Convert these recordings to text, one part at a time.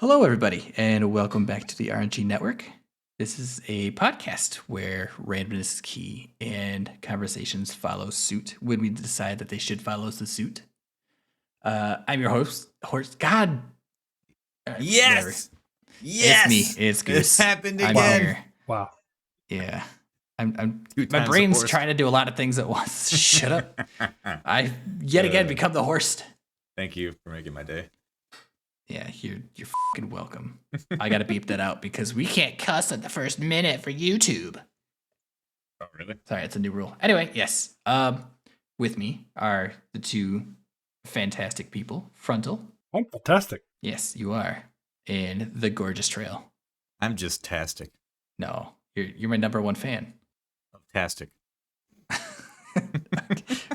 Hello, everybody, and welcome back to the RNG Network. This is a podcast where randomness is key and conversations follow suit when we decide that they should follow the suit. I'm your host, God. Whatever. Yes. It's me. It's Goose. It happened I'm again. here. Wow. Yeah. I'm Two my times the brain's horse. trying to do a lot of things at once. Shut up. I yet again become the horse. Thank you for making my day. Yeah, you're fucking welcome. I gotta beep that out because we can't cuss at the first minute for YouTube. Oh, really? Sorry, it's a new rule. Anyway, yes. With me are the two fantastic people. Frontal. I'm fantastic. Yes, you are. And the gorgeous Trail. I'm just tastic. No, you're my number one fan. Tastic.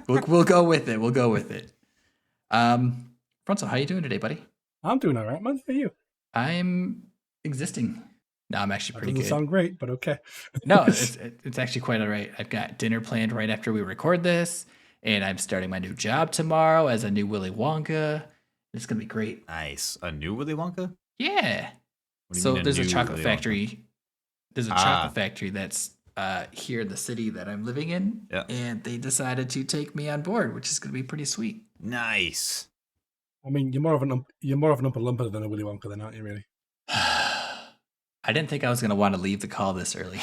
We'll go with it. We'll go with it. Frontal, how you doing today, buddy? I'm doing all right, man. How are you? I'm existing. No, I'm actually That pretty doesn't good. sound great, but okay. No, it's actually quite all right. I've got dinner planned right after we record this, and I'm starting my new job tomorrow as a new Willy Wonka. It's gonna be great. Nice. A new Willy Wonka? Yeah. What do you So mean there's a new chocolate Willy Wonka? factory. There's a chocolate factory that's here in the city that I'm living in, Yeah. and they decided to take me on board, which is gonna be pretty sweet. Nice. I mean, you're more of an Oompa Loompa than a Willy Wonka, then, aren't you? Really? I didn't think I was gonna want to leave the call this early.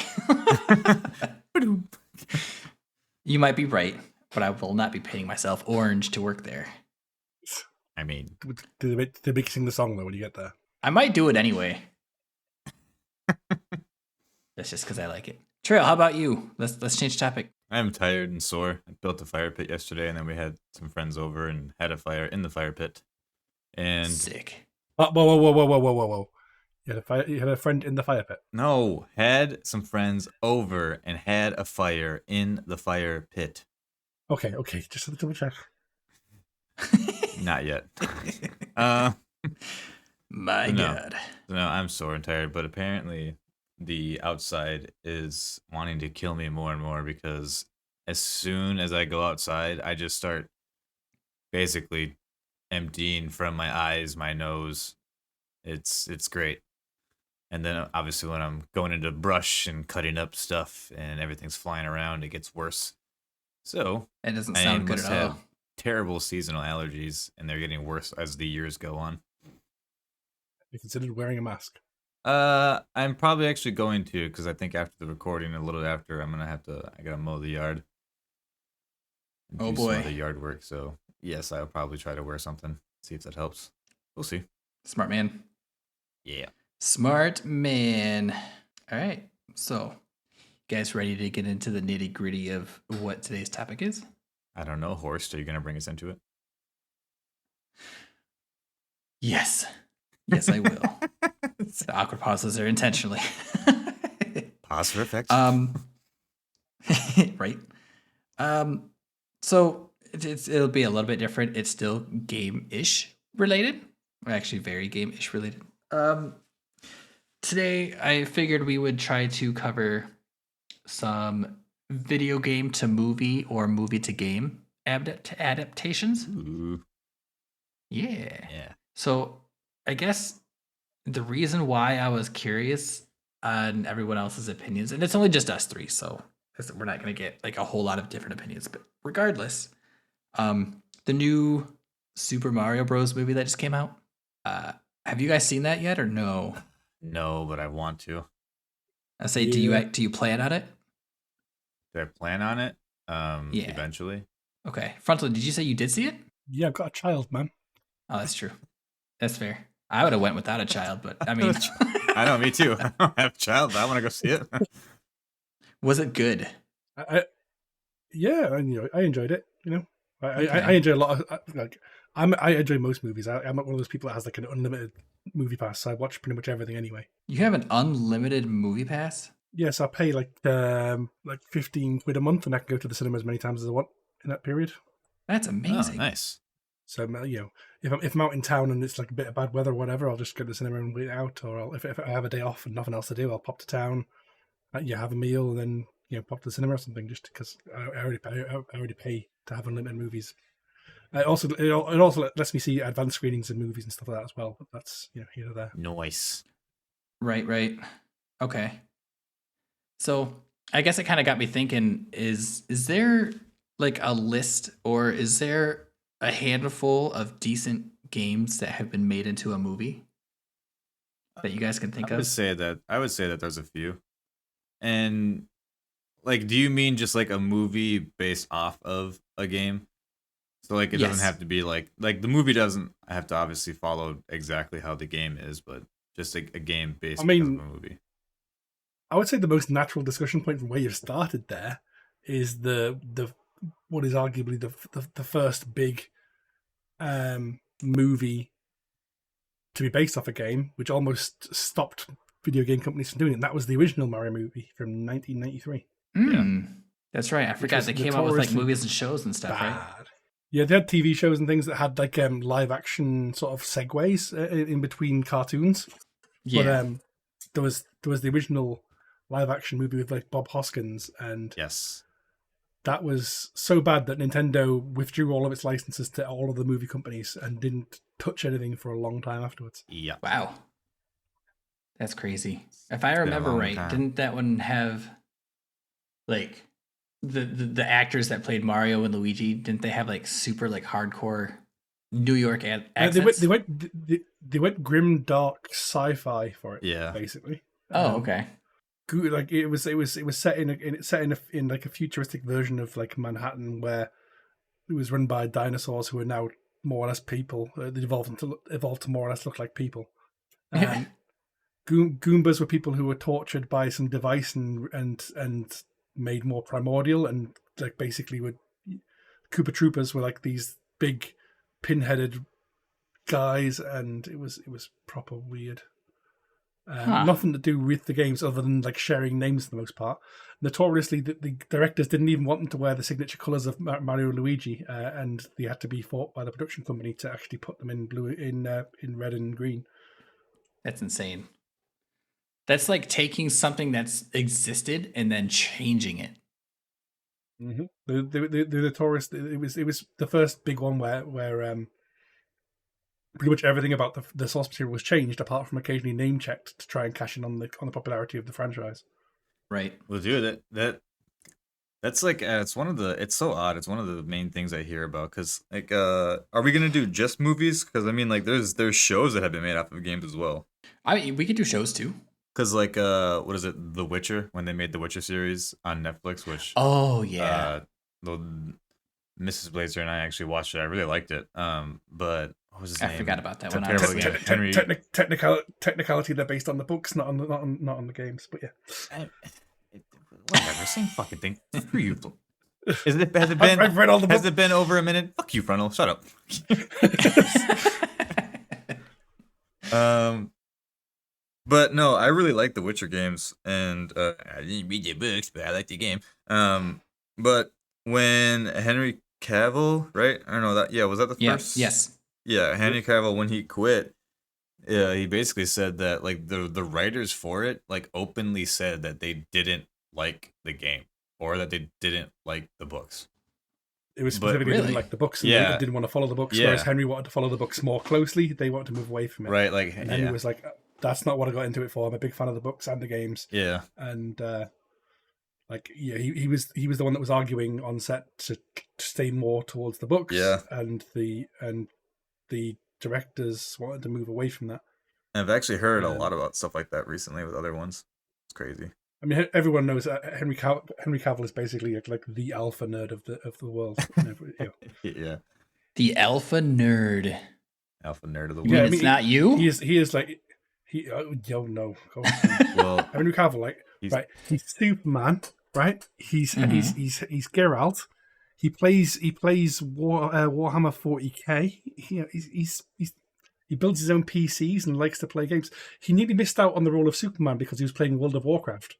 You might be right, but I will not be paying myself orange to work there. I mean, Did they sing the song though when you get there? I might do it anyway. That's just because I like it. Trail, how about you? Let's change topic. I'm tired and sore. I built a fire pit yesterday, and then we had some friends over and had a fire in the fire pit. And Sick. Oh, whoa! You had a friend in the fire pit. no, had some friends over and had a fire in the fire pit. Okay. Just to double check. Not yet. My No. God. No, I'm sore and tired, but apparently the outside is wanting to kill me more and more because as soon as I go outside, I just start basically emptying from my eyes, my nose. It's great. And then obviously when I'm going into brush and cutting up stuff and everything's flying around, it gets worse. So That doesn't I sound good must at have all. terrible seasonal allergies, and they're getting worse as the years go on. You considered wearing a mask. I'm probably actually going to, because I think after the recording, a little after, I gotta mow the yard. And Oh, do some boy. of the yard work. So yes, I'll probably try to wear something. See if that helps. We'll see. Smart man. Yeah. Smart man. All right. So, you guys ready to get into the nitty gritty of what today's topic is? I don't know, Horst. Are you gonna bring us into it? Yes. Yes, I will. The awkward pauses are intentionally. Pause for effect. Right. So it'll be a little bit different. It's still game-ish related. Or actually very game-ish related. Today I figured we would try to cover some video game to movie or movie to game adaptations. Ooh. Yeah. Yeah. So I guess the reason why I was curious on everyone else's opinions, and it's only just us three, so we're not going to get like a whole lot of different opinions, but regardless, the new Super Mario Bros. Movie that just came out, have you guys seen that yet or no? No, but I want to. I say, Yeah. do you plan on it? Do I plan on it? Yeah. Eventually. Okay. Frontal, did you say you did see it? Yeah, I've got a child, man. Oh, that's true. That's fair. I would have went without a child, but I mean, I know, me too. I don't have a child, but I want to go see it. was it good? Yeah, I enjoyed it. You know, Okay. I enjoy a lot of I enjoy most movies. I'm not one of those people that has like an unlimited movie pass. So I watch pretty much everything anyway. You have an unlimited movie pass? Yes, I pay like 15 quid a month, and I can go to the cinema as many times as I want in that period. That's amazing. Oh, nice. So if I'm out in town and it's like a bit of bad weather or whatever, I'll just go to the cinema and wait out. Or if I have a day off and nothing else to do, I'll pop to town, have a meal, and then pop to the cinema or something. Just because I already pay to have unlimited movies. It also lets me see advanced screenings of movies and stuff like that as well. But that's here or there. Noise. Right. Okay. So I guess it kind of got me thinking, is there like a list, or is there a handful of decent games that have been made into a movie that you guys can think I would of? say that there's a few. And like, do you mean just like a movie based off of a game? So like it doesn't Yes. have to be like the movie doesn't have to obviously follow exactly how the game is, but just a game based I because of mean, a movie. I would say the most natural discussion point from where you've started there is the what is arguably the first big movie to be based off a game, which almost stopped video game companies from doing it. And that was the original Mario movie from 1993. That's right. I forgot was they came out with like notoriously movies and shows and stuff, right? Bad. Yeah, they had TV shows and things that had like live action sort of segues in between cartoons. Yeah. But there was the original live action movie with like Bob Hoskins, and Yes. that was so bad that Nintendo withdrew all of its licenses to all of the movie companies and didn't touch anything for a long time afterwards. Yeah. Wow. That's crazy. If I been a remember long right, time. didn't that one have like the actors that played Mario and Luigi, didn't they have like super like hardcore New York accents? They went grim dark sci-fi for it. Yeah. Basically. Oh, okay. Like it was set in like a futuristic version of like Manhattan, where it was run by dinosaurs who are now more or less people. They evolved to more or less look like people. Goombas were people who were tortured by some device and made more primordial, and like basically would Koopa Troopers were like these big pin-headed guys, and it was proper weird. Nothing to do with the games other than like sharing names for the most part. Notoriously, the directors didn't even want them to wear the signature colors of Mario and Luigi, and they had to be fought by the production company to actually put them in blue, in red and green. That's insane. That's like taking something that's existed and then changing it. Mm-hmm. The notorious. It was the first big one where pretty much everything about the source material was changed, apart from occasionally name checked to try and cash in on the popularity of the franchise. Right. Well, dude, that's like it's so odd. It's one of the main things I hear about, because like are we gonna do just movies? Because I mean, like there's shows that have been made off of games as well. I mean, we could do shows too. Because like what is it, The Witcher, when they made the Witcher series on Netflix, which Oh yeah. Mrs. Blazer and I actually watched it. I really liked it. But what was his name? I forgot about that Took one. care of it Honestly. again. Henry. Technicality, they're based on the books, not on the games. But yeah, Whatever, same fucking thing. Screw you. Has it been? I've read all the Has books. it been over a minute? Fuck you, Frontal. Shut up. But no, I really like the Witcher games, and I didn't read the books, but I like the game. But when Henry Cavill, right? I don't know that. Yeah, was that the first? Yes. Yeah, Henry Cavill, when he quit, he basically said that like the writers for it like openly said that they didn't like the game, or that they didn't like the books. It was specifically really? didn't like the books, and Yeah. they didn't want to follow the books. Yeah. Whereas Henry wanted to follow the books more closely. They wanted to move away from it. Right, like And Henry was like, "That's not what I got into it for. I'm a big fan of the books and the games." yeah. And like, yeah, he was the one that was arguing on set to stay more towards the books. Yeah. And the directors wanted to move away from that. And I've actually heard a lot about stuff like that recently with other ones. It's crazy. I mean, everyone knows that Henry Cavill is basically like the alpha nerd of the world. Yeah. The alpha nerd. Alpha nerd of the You world. mean I it's mean, not you? He is like no. Well, Henry Cavill, like, right? He's Superman, right? He's Geralt. He plays Warhammer 40k. He builds his own PCs and likes to play games. He nearly missed out on the role of Superman because he was playing World of Warcraft.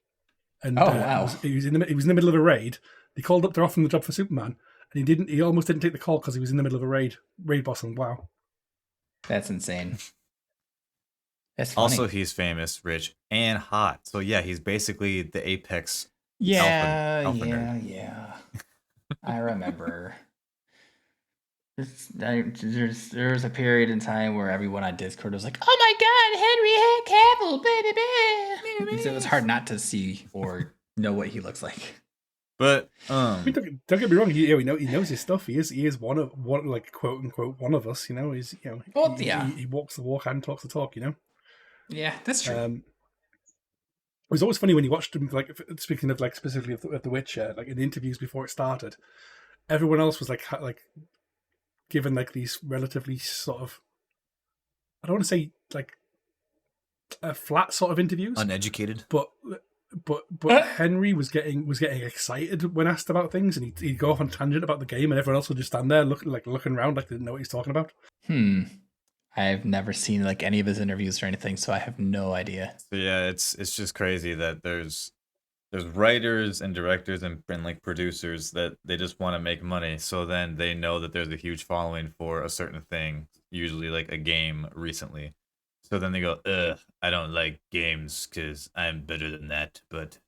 And wow. he was in the middle of a raid. They called up to offer him the job for Superman, and he almost didn't take the call because he was in the middle of a raid boss. And wow, That's insane. That's funny. also he's famous, rich, and hot. So yeah, he's basically the apex. yeah, alpha nerd. yeah. I remember. There was a period in time where everyone on Discord was like, "Oh my God, Henry Cavill, baby!" So it was hard not to see or know what he looks like. But I mean, don't get me wrong. He knows his stuff. He is one like quote unquote one of us. He's Well, he, yeah, he walks the walk and talks the talk. yeah, that's true. It was always funny when you watched him. Like speaking of like specifically of the Witcher, like in the interviews before it started, everyone else was like given like these relatively sort of, I don't want to say like flat sort of interviews, uneducated. but Henry was getting excited when asked about things, and he'd go off on tangent about the game, and everyone else would just stand there looking around like they didn't know what he's talking about. I've never seen like any of his interviews or anything, so I have no idea. So yeah, it's just crazy that there's writers and directors and like producers that they just want to make money. So then they know that there's a huge following for a certain thing, usually like a game recently. So then they go, ugh, I don't like games because I'm better than that. But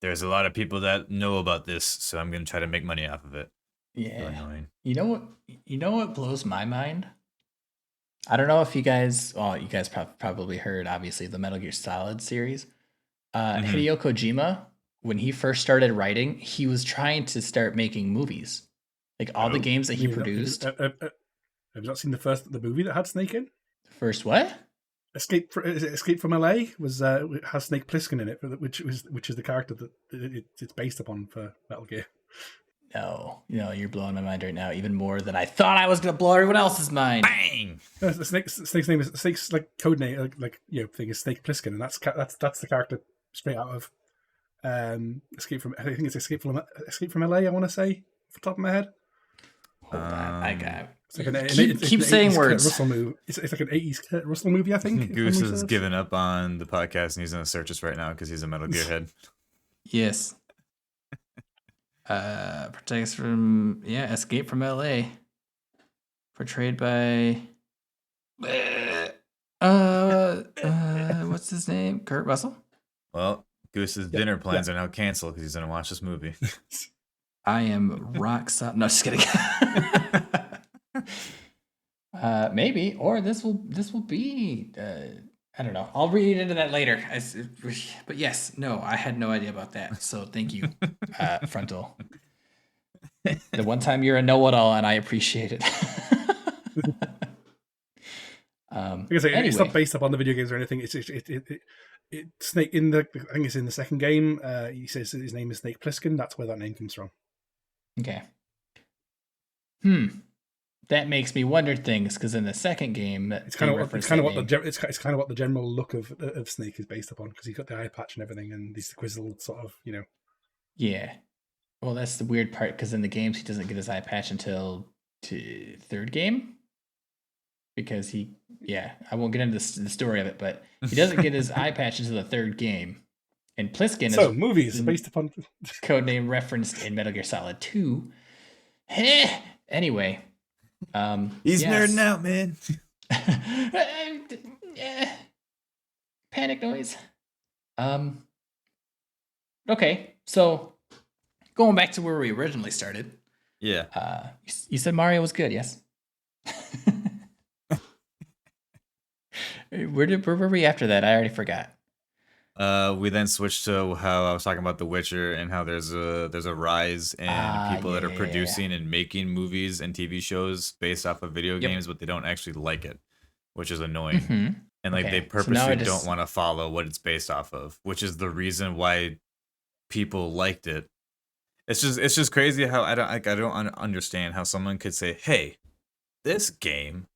there's a lot of people that know about this, so I'm going to try to make money off of it. Yeah. So annoying. You know what blows my mind? I don't know if you guys, you guys probably heard, obviously, the Metal Gear Solid series. Hideo Kojima, when he first started writing, he was trying to start making movies. Like all the games that he produced. Have you not seen the movie that had Snake in? First what? Escape from LA has Snake Plissken in it, which is the character that it's based upon for Metal Gear. No, you're blowing my mind right now, even more than I thought I was gonna blow everyone else's mind. Bang! Snake's name is Snake's like code name, thing is Snake Plissken, and that's the character straight out of Escape from. I think it's Escape from LA. I want to say off the top of my head. Hold on, I got. It's like keep saying words. Russell movie. It's like an 80s Kurt Russell movie, I think. Goose has given up on the podcast and he's going to search us right now because he's a Metal Gear head. Yes. Protects from Escape from LA. Portrayed by what's his name? Kurt Russell? Well, Goose's dinner plans are now canceled because he's going to watch this movie. I am rock solid. No, just kidding. Maybe, or this will be. I don't know. I'll read into that later. But yes, no, I had no idea about that. So thank you, Frontal. The one time you're a know-it-all, and I appreciate it. Anyway. It's not based upon the video games or anything. It's Snake in I think it's in the second game. He says his name is Snake Plissken. That's where that name comes from. Okay. That makes me wonder things because in the second game, it's kind of what the general look of Snake is based upon because he's got the eye patch and everything, and he's the grizzled sort of, Yeah. Well, that's the weird part because in the games he doesn't get his eye patch until third game. Because I won't get into the story of it, but he doesn't get his eye patch until the third game. And Plissken is movies based upon codename referenced in Metal Gear Solid 2. Anyway, he's nerding out, man. Panic noise. Okay, so going back to where we originally started. Yeah. You said Mario was good, yes? Where were we after that? I already forgot. We then switched to how I was talking about The Witcher and how there's a rise in people that are producing and making movies and TV shows based off of video games, but they don't actually like it, which is annoying. Mm-hmm. And they purposely don't want to follow what it's based off of, which is the reason why people liked it. It's just crazy how I don't understand how someone could say, "Hey, this game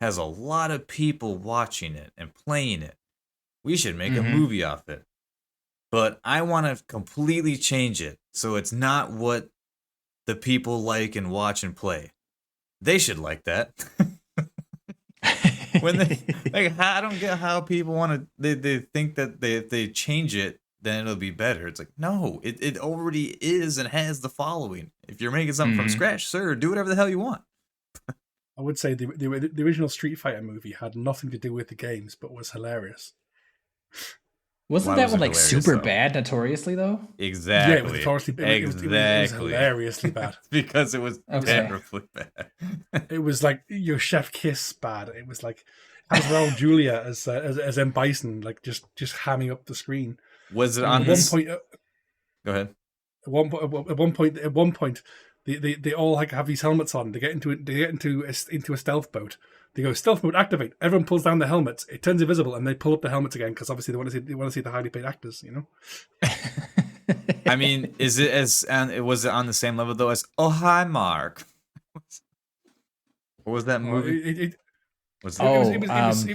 has a lot of people watching it and playing it. We should make a movie off it." But I want to completely change it so it's not what the people like and watch and play. They should like that. When I don't get how people want to. They think that if they change it, then it'll be better. It's like, no, it already is and has the following. If you're making something from scratch, sir, do whatever the hell you want. I would say the original Street Fighter movie had nothing to do with the games, but was hilarious. Wasn't Why that was one it like hilarious, super though? bad notoriously though? Exactly. Yeah, it was notoriously, it was hilariously bad. Because it was Okay. terribly bad. It was like your Chef Kiss bad. It was like has Raul Julia as M Bison, like just hamming up the screen. Was it And on at this? one point, Go ahead. at one point, they all like have these helmets on. They get into a stealth boat. They go stealth mode activate. Everyone pulls down the helmets. It turns invisible, and they pull up the helmets again because obviously they want to see the highly paid actors. You know. I mean, is it as and was it on the same level though as Oh Hi Mark? What was that movie? Was it?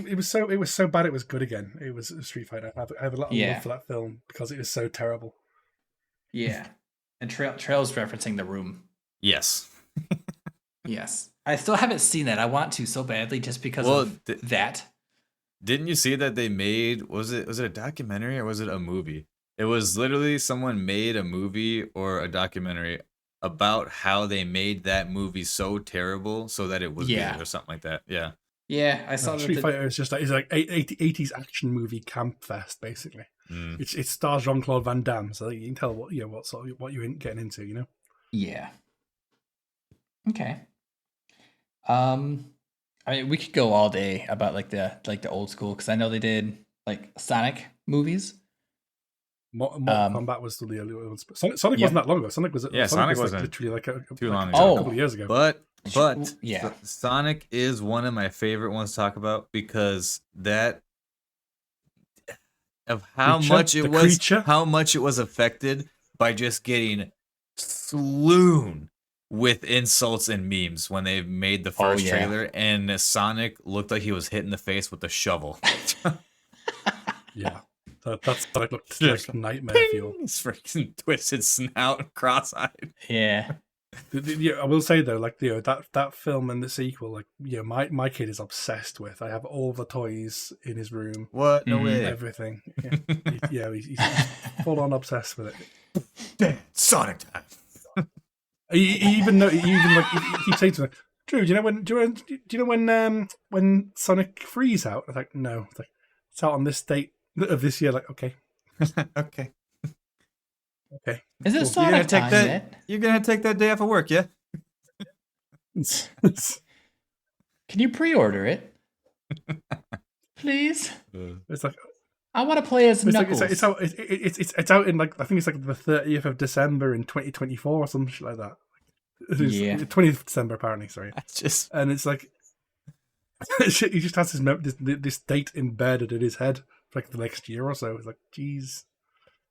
It was so bad it was good again. It was Street Fighter. I have a lot of Yeah. love for that film because it was so terrible. Yeah. And Trail's referencing The Room. Yes. Yes. I still haven't seen that. I want to so badly just because Well, of that. Didn't you see that they made was it a documentary or was it a movie? It was literally someone made a movie or a documentary about how they made that movie so terrible so that it was Yeah. good or something like that. Yeah. Yeah, I saw that. Street Fighter is just like, it's like 80s action movie camp fest basically. Mm. It stars Jean-Claude Van Damme, so you can tell what you're getting into, you know. Yeah. Okay. I mean, we could go all day about like the old school because I know they did like Sonic movies. Mortal Kombat was still the early ones. Sonic Yep. wasn't that long ago. Sonic Sonic was like wasn't literally like too long a ago. couple of years ago. But Yeah. Sonic is one of my favorite ones to talk about because that of how much it was affected by just getting swoon with insults and memes when they made the first trailer and Sonic looked like he was hit in the face with a shovel. Yeah. That's like looked like nightmare fuel. His freaking twisted snout, cross-eyed. Yeah. I will say though, like that film and the sequel, like my kid is obsessed with. I have all the toys in his room. What? No way. Everything. Yeah, he's full on obsessed with it. Damn, Sonic time. He even keeps saying to me, Drew, do you know when Sonic 3's out? I was like, no. It's out on this date of this year. Like, okay. Okay. Okay. Is it Cool. Sonic time yet? You're gonna take that day off of work, yeah? Can you pre-order it? Please? It's like I want to play as Knuckles. it's out in like I think it's like the 30th of December in 2024 or some shit like that. Yeah. 20th of December apparently. Sorry. That's just And it's like he just has this date embedded in his head for like the next year or so. It's like, geez.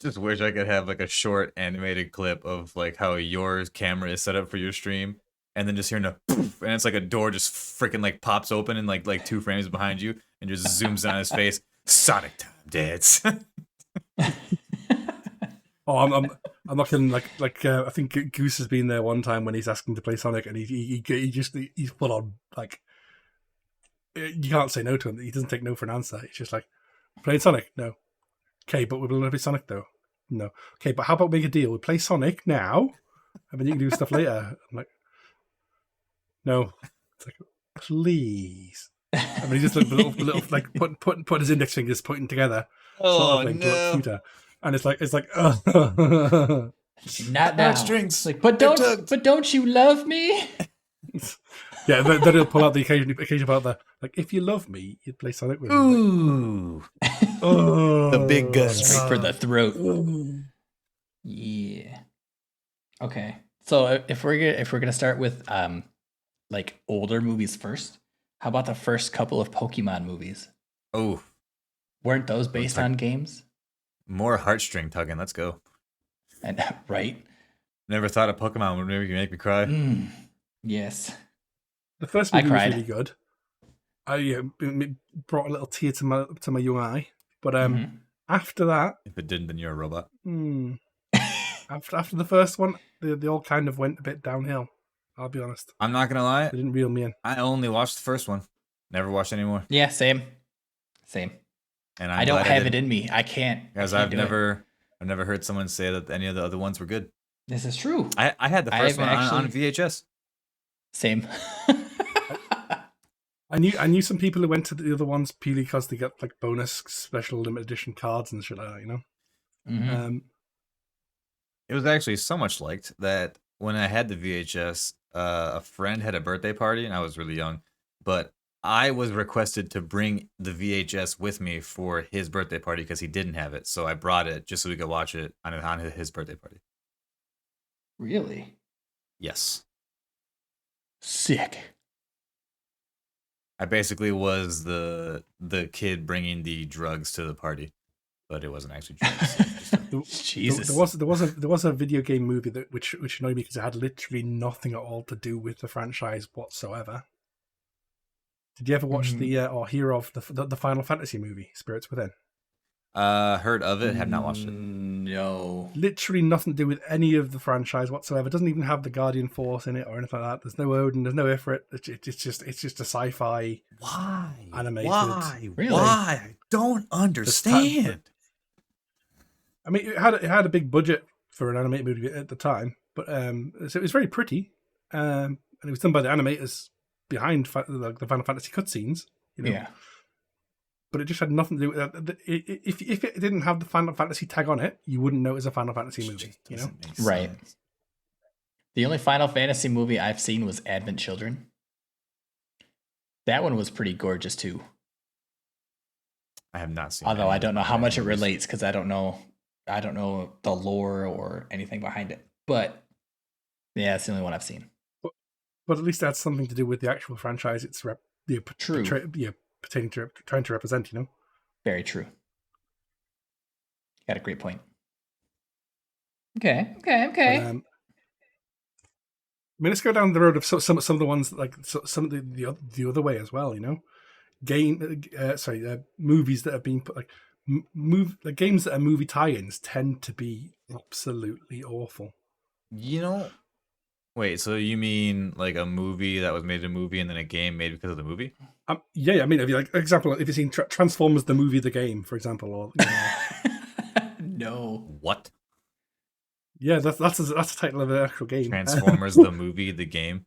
Just wish I could have like a short animated clip of like how your camera is set up for your stream, and then just hearing a poof, and it's like a door just freaking like pops open and like 2 frames behind you, and just zooms in on his face. Sonic time, dads. Oh, I'm not kidding. Like I think Goose has been there one time when he's asking to play Sonic, and he's full on like you can't say no to him. He doesn't take no for an answer. It's just like playing Sonic, no. Okay, but we're going to play Sonic though. No. Okay, but how about we make a deal? We play Sonic now, and then you can do stuff later. I'm like, no. It's like, please. I mean, he just looked a little like put his index fingers pointing together. Oh sort of no! like computer. And it's like Not now. Strings. Like, but don't you love me? Yeah, then he'll pull out the occasion about the like. If you love me, you'd play Sonic with me. Ooh, Oh, the big guns. Straight for the throat. Yeah. Okay. So if we're gonna start with like older movies first, how about the first couple of Pokemon movies? Oh, Weren't those based on games? more heartstring tugging. Let's go. And right? Never thought a Pokemon would maybe make me cry. Yes. The first I movie was cried. really good. It brought a little tear to my young eye. But after that, If it didn't, then you're a robot. after the first one, they all kind of went a bit downhill. I'll be honest. I'm not gonna lie. They didn't reel me in. I only watched the first one. Never watched any more. Yeah, same. And I don't have it in me. I can't. Because I've never heard someone say that any of the other ones were good. This is true. I had the first I've one on VHS. Same. I knew some people who went to the other ones purely because they got like bonus special limited edition cards and shit like that, you know. Mhm. It was actually so much liked that when I had the VHS, a friend had a birthday party and I was really young, but I was requested to bring the VHS with me for his birthday party because he didn't have it. So I brought it just so we could watch it on his birthday party. Really? Yes. Sick. I basically was the kid bringing the drugs to the party, but it wasn't actually drugs. It was just Jesus. There was a video game movie that which annoyed me because it had literally nothing at all to do with the franchise whatsoever. Did you ever watch the or hear of the Final Fantasy movie, Spirits Within? heard of it, have not watched it. No. Literally nothing to do with any of the franchise whatsoever. It doesn't even have the Guardian Force in it or anything like that. There's no Odin, there's no Ifrit. It's just a sci-fi. Why? Animated. Why? Really? Why? I don't understand. I mean, it had a big budget for an animated movie at the time, but so it was very pretty, and it was done by the animators behind the Final Fantasy cutscenes, you know. Yeah. But it just had nothing to do with that. If it didn't have the Final Fantasy tag on it, you wouldn't know it was a Final Fantasy movie, you know. Right. The only Final Fantasy movie I've seen was Advent Children. That one was pretty gorgeous too. I have not seen. Although any I of don't know the how much it movies. relates because I don't know the lore or anything behind it. But yeah, it's the only one I've seen. But at least that's something to do with the actual franchise. It's True. pertaining to trying to represent, you know. Very true. Got a great point. Okay. But, I mean, let's go down the road of some of the ones like some of the other way as well. You know, movies that have been put like the games that are movie tie-ins tend to be absolutely awful. You know, wait. So you mean like a movie that was made a movie and then a game made because of the movie? Yeah. I mean, if you like example, if you've seen Transformers the movie, the game, for example, or No. What? yeah, that's the title of the actual game. Transformers the movie, the game.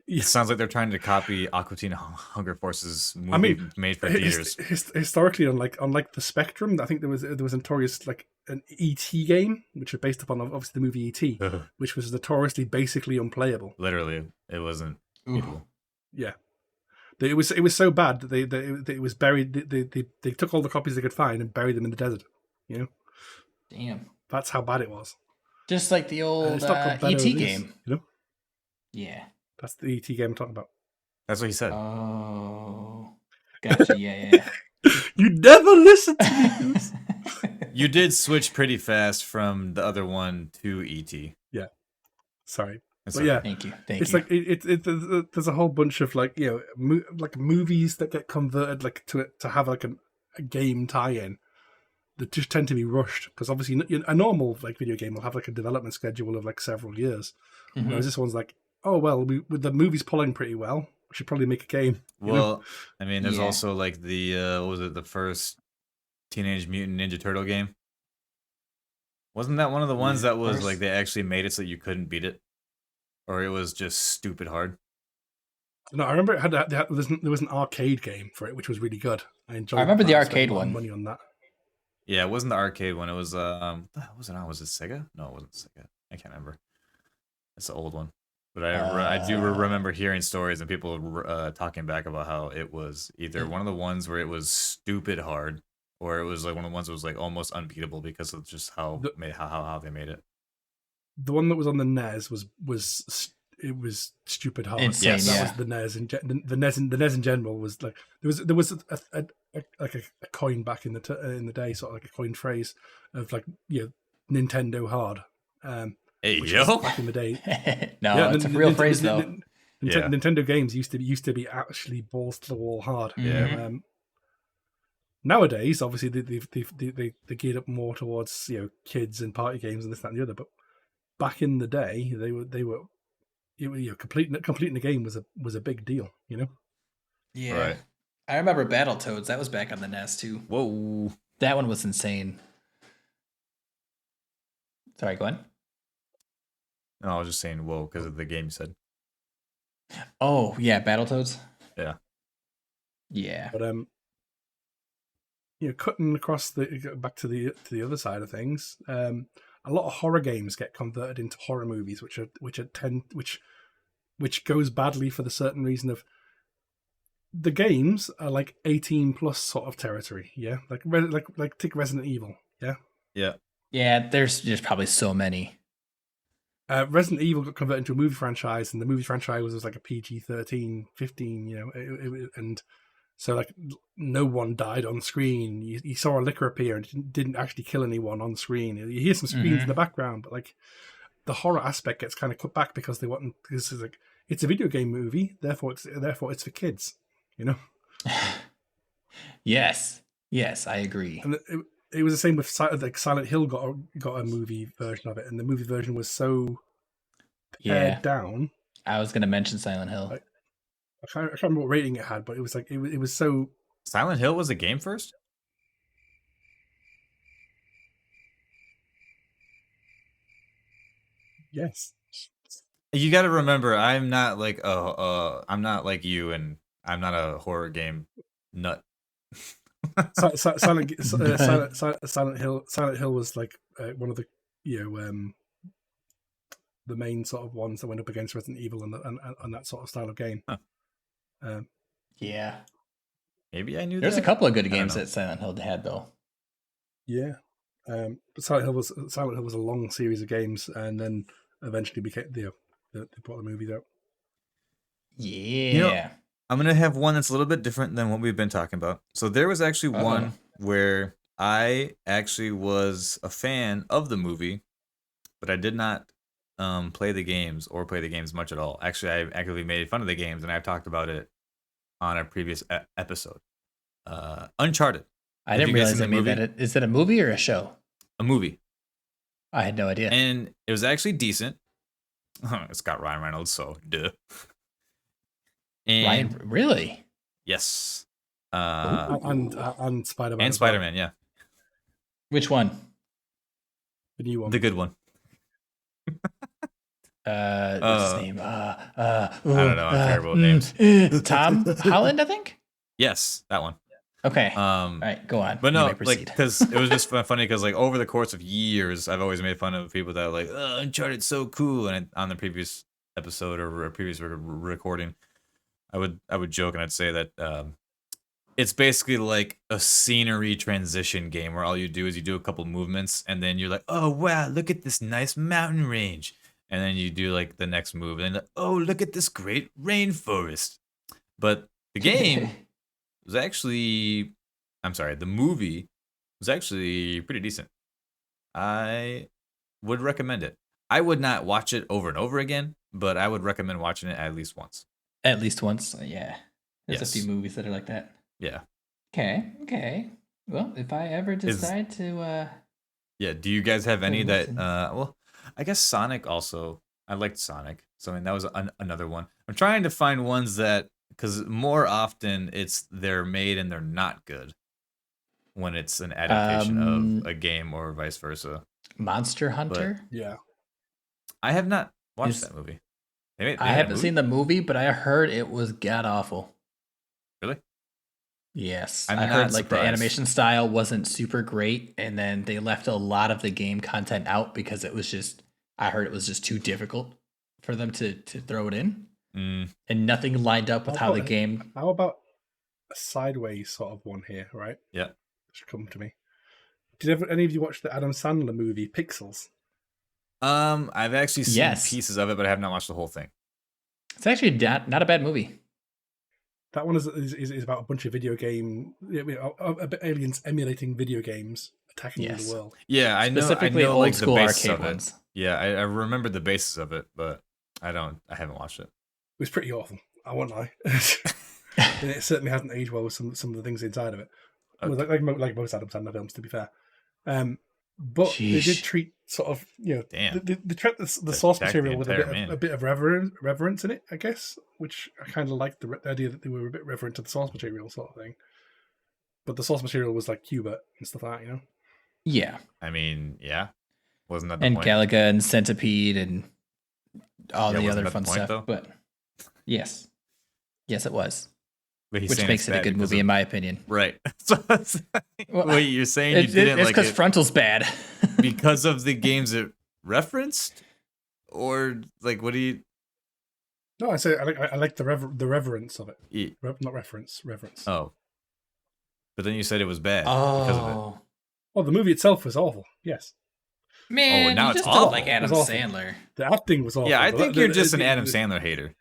Yeah. It sounds like they're trying to copy Aqua Teen Hunger Force's movie I mean, made for theaters. Historically, on like the Spectrum, I think there was notorious like an ET game, which was based upon obviously the movie ET, which was notoriously basically unplayable. Literally, it wasn't beautiful. Yeah, it was so bad that it was buried. They took all the copies they could find and buried them in the desert. You know, Damn. that's how bad it was. Just like the old It's not called ET game. You know, Yeah. that's the ET game I'm talking about. That's what he said. Oh. Gotcha. Yeah. You never listen to me, Goose. You did switch pretty fast from the other one to ET. Yeah. Sorry. That's But okay. yeah, Thank you. it's like there's a whole bunch of like, you know, like movies that get converted like to have like a game tie-in that just tend to be rushed because obviously a normal like video game will have like a development schedule of like several years, whereas this one's like, oh well, with the movie's pulling pretty well, we should probably make a game. Well, I mean, there's Yeah. also like the what was it, the first Teenage Mutant Ninja Turtle game? Wasn't that one of the ones that was like they actually made it so you couldn't beat it, or it was just stupid hard? No, I remember it had there was an arcade game for it which was really good. I enjoyed. I remember that. the I spent arcade a lot of one. money on that. Yeah, it wasn't the arcade one. It was what the hell was it on? Was it Sega? No, it wasn't Sega. I can't remember. It's the old one. But I do remember hearing stories and people talking back about how it was either one of the ones where it was stupid hard, or it was like one of the ones that was like almost unbeatable because of just how they made it. The one that was on the NES it was stupid hard. Insane, Yes. That yeah. was the NES. The NES in general was like there was a coin back in the day, sort of like a coin phrase of like, you know, Nintendo hard. Hey Which yo, was back in the day. No, Yeah, it's a real phrase though. Yeah. Nintendo games used to be actually balls to the wall hard. Yeah. Nowadays, obviously, they geared up more towards, you know, kids and party games and this, that, and the other. But back in the day, they were you know, completing the game was a big deal. You know. Yeah. Right. I remember Battletoads. That was back on the NES too. Whoa. That one was insane. Sorry, go on. No, I was just saying whoa because of the game you said. Oh, yeah, Battletoads. Yeah. Yeah. But cutting across back to the other side of things, a lot of horror games get converted into horror movies, which goes badly for the certain reason of the games are like 18 plus sort of territory. Yeah, like take Resident Evil. Yeah. Yeah. Yeah, there's just probably so many. Resident Evil got converted into a movie franchise, and the movie franchise was like a PG-13, 15, and so like no one died on screen. You saw a licker appear and didn't actually kill anyone on screen. You hear some screams in the background, but like the horror aspect gets kind of cut back because because it's like it's a video game movie, therefore it's for kids, you know. Yes, I agree. And it was the same with Silent Hill got a movie version of it, and the movie version was so pared down. I was gonna mention Silent Hill. I can't remember what rating it had, but it was like it was so. Silent Hill was a game first? Yes. You got to remember, I'm not like I'm not like you, and I'm not a horror game nut. Silent Hill was like one of the the main sort of ones that went up against Resident Evil and that sort of style of game. Huh. Yeah. Maybe I knew There's that. a couple of good games that Silent Hill had, though. Yeah. But Silent Hill was a long series of games, and then eventually became they brought the movies out. Yeah. I'm going to have one that's a little bit different than what we've been talking about. So there was actually one where I actually was a fan of the movie, but I did not play the games or play the games much at all. Actually, I actively made fun of the games, and I've talked about it on a previous episode. Uncharted. I didn't realize they made that. Is it a movie or a show? A movie. I had no idea. And it was actually decent. It's got Ryan Reynolds, so duh. And Ryan, really? Yes. And Spider-Man. And Spider-Man, yeah. Which one? The new one. The good one. What's his name? I don't know. I'm terrible with names. Tom Holland, I think. Yes, that one. Okay. All right, go on. But no, like, because it was just funny because like over the course of years, I've always made fun of people that are like, "Oh, Uncharted's so cool," and on the previous episode or a previous recording, I would joke and I'd say that it's basically like a scenery transition game where all you do is you do a couple movements and then you're like, "Oh wow, look at this nice mountain range," and then you do like the next move and then, "Oh, look at this great rainforest." But the game was actually, the movie was actually pretty decent. I would recommend it. I would not watch it over and over again, but I would recommend watching it at least once. At least once, yeah. There's a few movies that are like that. Yeah. Okay. Well, if I ever decide to... Yeah, do you guys have any that... well, I guess Sonic also. I liked Sonic. So, I mean, that was another one. I'm trying to find ones that... Because more often, they're made and they're not good. When it's an adaptation of a game or vice versa. Monster Hunter? But, yeah. I have not watched that movie. I haven't seen the movie, but I heard it was god awful. Really? Yes. I heard like the animation style wasn't super great, and then they left a lot of the game content out because I heard it was just too difficult for them to throw it in. And nothing lined up with how the game... How about a sideways sort of one here, right? Yeah. Should come to me. Did any of you watch the Adam Sandler movie Pixels? I've actually seen pieces of it, but I have not watched the whole thing. It's actually not a bad movie. That one is about a bunch of video game aliens emulating video games attacking the world. Yeah, I know. Specifically old like school the basis arcade of it. ones. Yeah, I remember the basis of it, but I haven't watched it. It was pretty awful. I won't lie. And it certainly hasn't aged well with some of the things inside of it. Okay. Well, like most Adam Sandler films, to be fair. But they did treat sort of, they treat the source material with a bit of reverence in it, I guess, which I kind of liked the idea that they were a bit reverent to the source material sort of thing. But the source material was like Cubert and stuff like that, Yeah. I mean, yeah. Wasn't that the point? And Galaga and Centipede and all the other fun stuff. Though? But yes, it was. But he's Which saying makes it's it a bad good because movie, of- in my opinion. Right. So Well, wait, you're saying you didn't it's like because it Frontal's bad. because of the games it referenced, or like what do you? No, I like the reverence of it. e- Not reference, reverence. Oh, but then you said it was bad because of it. Oh Well, the movie itself was awful. Yes, man, now you it's just don't like awful. Adam It was awful. Sandler. The acting was awful. Yeah, I but think you're just an Adam Sandler hater.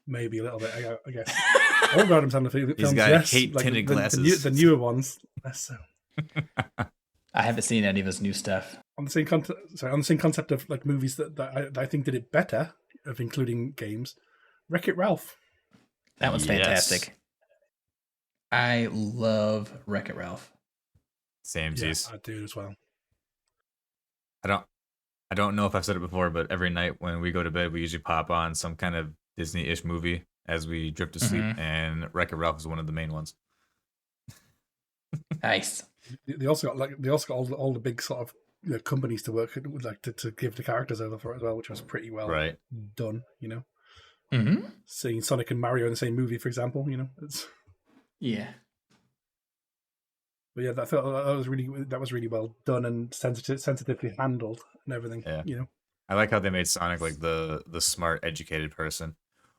Maybe a little bit, I guess. All Adam Sandler films, He's got yes. hate-tinted the glasses. The newer ones, less so. I haven't seen any of his new stuff. On the same concept of like movies that I think did it better, of including games, Wreck-It Ralph. That one's Yes. fantastic. I love Wreck-It Ralph. Samesies. Yeah, I do as well. I don't know if I've said it before, but every night when we go to bed, we usually pop on some kind of Disney-ish movie as we drift to sleep, and Wreck-It Ralph is one of the main ones. Nice. They also got all the big sort of companies to work with, like to give the characters over for it as well, which was pretty well Right. done. Mm-hmm. Seeing Sonic and Mario in the same movie, for example, it's. Yeah. But yeah, that was really well done and sensitively handled and everything. Yeah. I like how they made Sonic like the smart, educated person.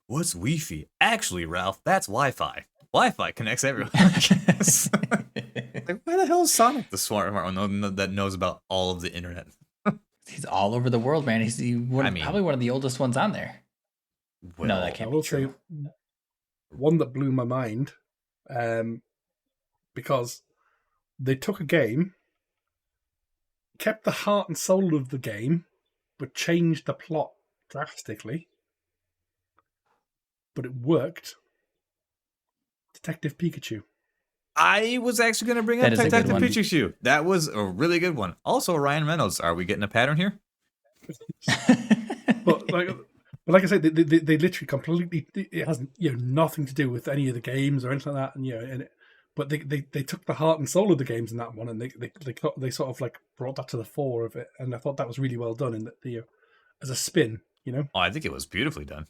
What's Wi-Fi? Actually, Ralph, that's Wi-Fi. Wi-Fi connects everyone. Like, why the hell is Sonic the smart one that knows about all of the internet? He's all over the world, man. He's probably one of the oldest ones on there. Well, No, that I can't will be true. say one that blew my mind, because they took a game, kept the heart and soul of the game, but changed the plot drastically. But it worked. Detective Pikachu. I was actually going to bring That up is a good Detective one. Pikachu. That was a really good one. Also, Ryan Reynolds. Are we getting a pattern here? But like I said, they literally completely. It has nothing to do with any of the games or anything like that, but they took the heart and soul of the games in that one, and they sort of like brought that to the fore of it, and I thought that was really well done in the as a spin. Oh, I think it was beautifully done.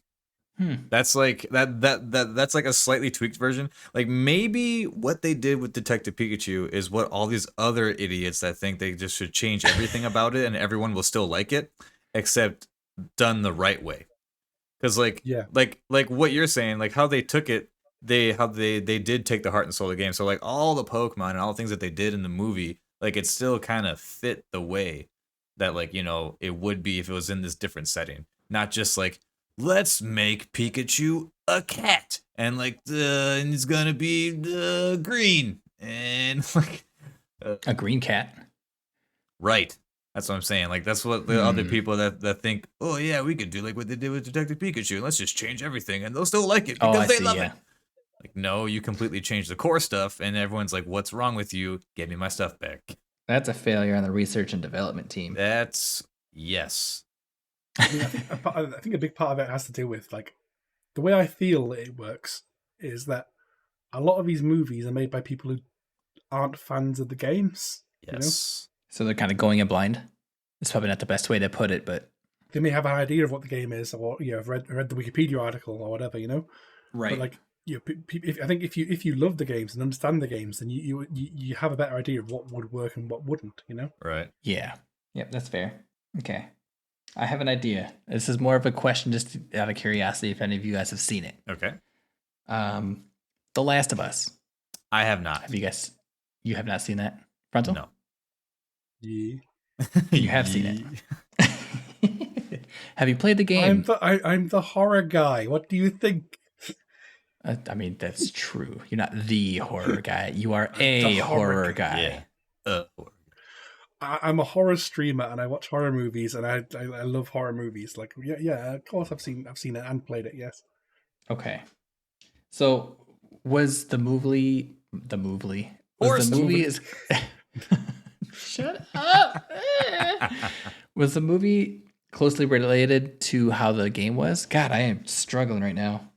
Hmm. That's like that's like a slightly tweaked version. Like maybe what they did with Detective Pikachu is what all these other idiots that think they just should change everything about it and everyone will still like it, except done the right way. Because like what you're saying, like how they took it, they did take the heart and soul of the game. So like all the Pokemon and all the things that they did in the movie, like it still kind of fit the way that like it would be if it was in this different setting, not just like let's make Pikachu a cat and like and it's gonna be green and like A green cat. right. That's what I'm saying. Like that's what the other people that think, oh yeah, we could do like what they did with Detective Pikachu. Let's just change everything and they'll still like it because they love it. Like no, you completely changed the core stuff and everyone's like, what's wrong with you? Give me my stuff back. That's a failure on the research and development team. That's yes. I mean, I think a big part of it has to do with like the way I feel it works is that a lot of these movies are made by people who aren't fans of the games. Yes. So they're kind of going in blind. It's probably not the best way to put it, but They may have an idea of what the game is, or I've read the Wikipedia article or whatever, right. But like, I think if you love the games and understand the games, then you have a better idea of what would work and what wouldn't. Right. Yeah. Yep, that's fair. Okay. I have an idea. This is more of a question just out of curiosity if any of you guys have seen it. Okay. The Last of Us. I have not. You have not seen that? Frontal? No. Yeah. You have seen it. Have you played the game? I'm the horror guy. What do you think? I mean, that's true. You're not the horror guy. You are a horror guy. Yeah. I'm a horror streamer and I watch horror movies and I love horror movies. Like yeah, of course I've seen it and played it. Yes. Okay. So was the movie is Shut up. Was the movie closely related to how the game was? God, I am struggling right now.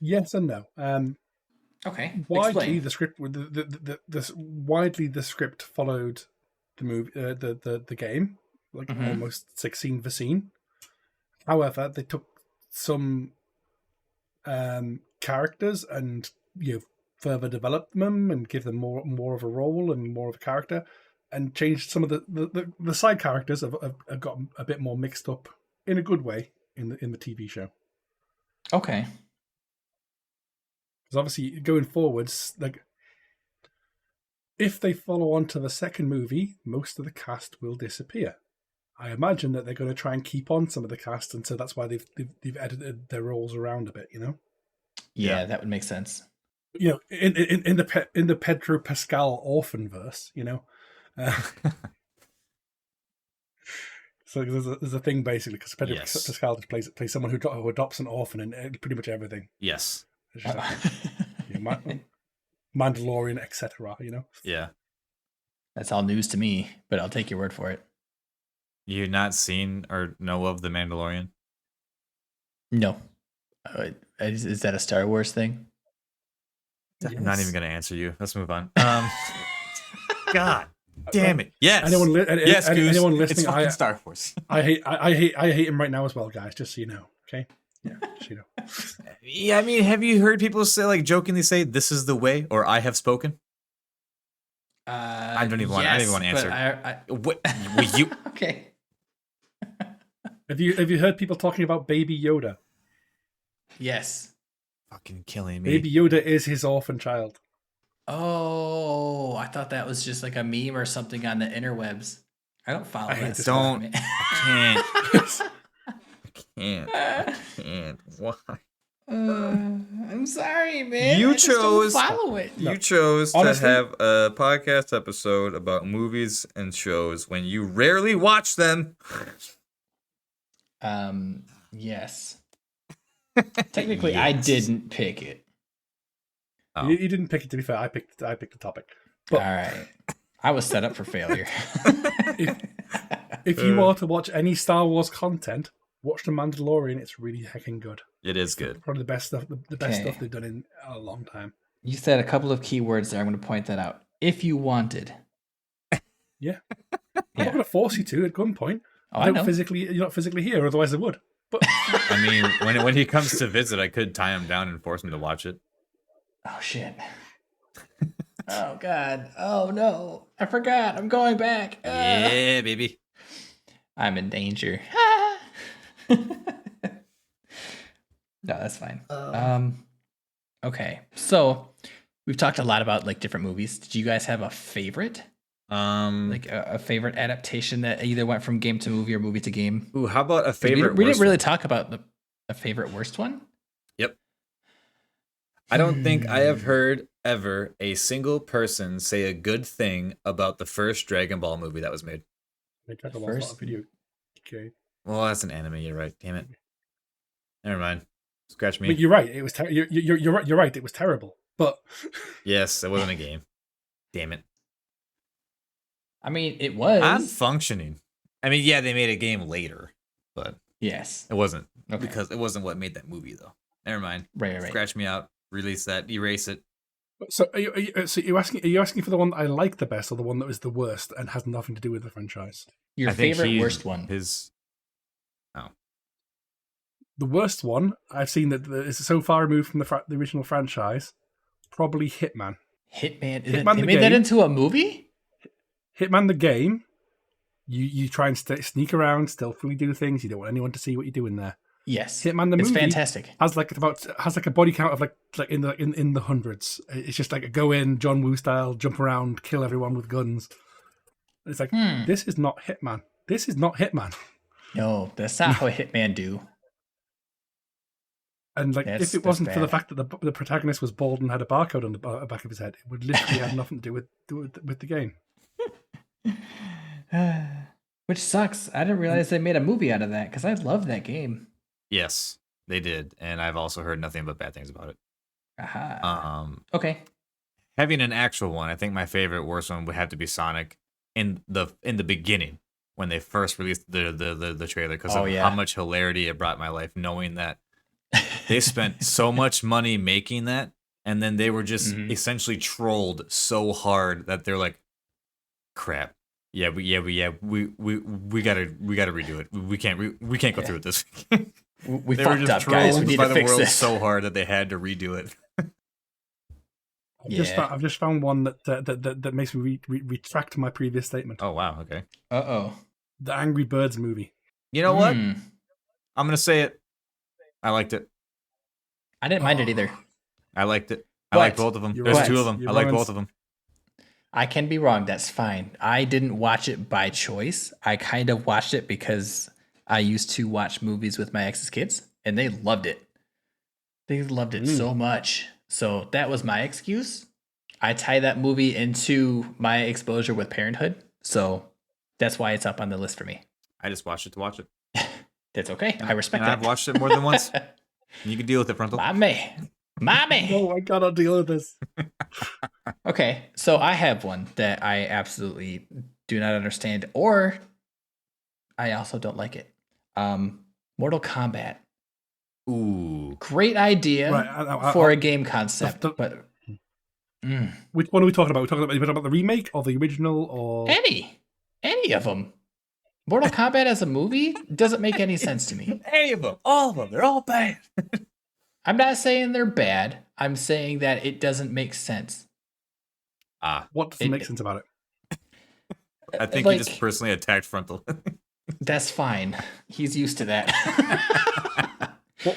Yes and no. Okay. Widely Explain. the script widely the script followed the movie the game, like almost scene for scene. However, they took some characters and further develop them and give them more of a role and more of a character, and change some of the side characters have got a bit more mixed up in a good way in the TV show. Okay. Because obviously going forwards, like if they follow on to the second movie, most of the cast will disappear. I imagine that they're going to try and keep on some of the cast, and so that's why they've edited their roles around a bit. Yeah, that would make sense. In the Pedro Pascal orphan verse, so there's a thing basically because Pedro Pascal just plays someone who adopts an orphan in pretty much everything. Yes. Mandalorian, etc. Yeah. That's all news to me, but I'll take your word for it. You've not seen or know of The Mandalorian? No. Is that a Star Wars thing? Yes. I'm not even going to answer you. Let's move on. God damn it! Yes. Anyone listening? It's fucking Star Wars. I hate him right now as well, guys. Just so you know, okay? Yeah, just so you know. Yeah, I mean, have you heard people say, jokingly say, "This is the way," or "I have spoken"? I don't even want to answer. What? You? Okay. Have you heard people talking about Baby Yoda? Yes. Fucking killing me. Baby Yoda is his orphan child. Oh, I thought that was just like a meme or something on the interwebs. I don't follow that. I can't. Why? I'm sorry, man. You I just don't chose. follow it. You chose honestly, to have a podcast episode about movies and shows when you rarely watch them. Yes. Technically, yes. I didn't pick it. Oh. You didn't pick it. To be fair, I picked the topic. But all right, I was set up for failure. if you want to watch any Star Wars content, watch The Mandalorian. It's really heckin' good. It is good. Probably the best stuff. The best stuff they've done in a long time. You said a couple of key words there. I'm going to point that out. If you wanted. Yeah. I'm not going to force you to at gunpoint. Oh, I know. You're not physically here, otherwise I would. But I mean, when he comes to visit, I could tie him down and force him to watch it. Oh shit! Oh god! Oh no! I forgot. I'm going back. Yeah, baby. I'm in danger. No, that's fine. Okay, so we've talked a lot about different movies. Did you guys have a favorite? A favorite adaptation that either went from game to movie or movie to game? Ooh, how about a favorite? We didn't really talk about a favorite worst one. Yep. I don't think I have heard ever a single person say a good thing about the first Dragon Ball movie that was made. First video. Okay. Well, that's an anime. You're right. Damn it. Never mind. Scratch me. But you're right. It was you're right. You're right. It was terrible. But yes, it wasn't a game. Damn it. I mean, it was. I'm functioning. I mean, yeah, they made a game later, but yes, it wasn't because it wasn't what made that movie though. Never mind. Right. Scratch me out. Release that. Erase it. So are you asking for the one that I like the best or the one that was the worst and has nothing to do with the franchise? Your favorite worst one. The worst one I've seen that is so far removed from the original franchise, probably Hitman. Hitman they made that into a movie? Hitman the game. You try and sneak around, stealthily do things. You don't want anyone to see what you're doing there. Yes, Hitman the movie. It's fantastic. Has a body count of like in the hundreds. It's just like a go in John Woo style, jump around, kill everyone with guns. It's like this is not Hitman. This is not Hitman. No, that's not how Hitman do. And if it wasn't for the fact that the protagonist was bald and had a barcode on the back of his head, it would literally have nothing to do with the game. Which sucks. I didn't realize they made a movie out of that because I love that game. Yes, they did, and I've also heard nothing but bad things about it. Aha. Okay. Having an actual one, I think my favorite worst one would have to be Sonic in the beginning when they first released the trailer because of how much hilarity it brought my life, knowing that they spent so much money making that, and then they were just essentially trolled so hard that they're like, "Crap, we gotta redo it. We can't go through with this." We They were fucked just up, guys. We trolled need by to the fix world this. so hard that they had to redo it. I've just found one that makes me retract my previous statement. Oh wow, okay. Uh-oh. The Angry Birds movie. You know what? Hmm. I'm gonna say it. I liked it. I didn't mind it either. I liked it. I But- like both of them. You're There's right. two of them. You're I like wrong. both of them. I can be wrong. That's fine. I didn't watch it by choice. I kind of watched it because I used to watch movies with my ex's kids, and they loved it. They loved it so much. So that was my excuse. I tie that movie into my exposure with Parenthood. So that's why it's up on the list for me. I just watched it to watch it. That's okay. I respect And that. I've watched it more than once. You can deal with it, Frontal. Mommy. No, I cannot deal with this. Okay, so I have one that I absolutely do not understand, or I also don't like it. Mortal Kombat. Ooh. Great idea Right, for a game concept, the- but Which one are we talking about? We're talking about the remake or the original or any of them. Mortal Kombat as a movie doesn't make any sense to me. Any of them. All of them. They're all bad. I'm not saying they're bad. I'm saying that it doesn't make sense. what doesn't make sense about it? I think Like- you just personally attacked Frontal. That's fine. He's used to that.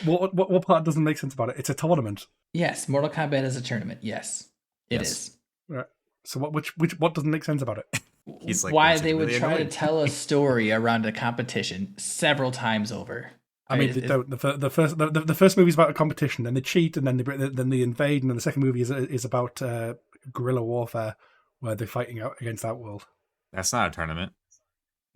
What part doesn't make sense about it? It's a tournament. Yes, Mortal Kombat is a tournament. Yes, it Yes. is. Right. So what doesn't make sense about it? He's like, Why "That's they would really try annoying." to tell a story around a competition several times over. I mean, they don't. The first movie is about a competition, then they cheat, and then they invade, and then the second movie is about guerrilla warfare, where they're fighting out against Outworld. That's not a tournament.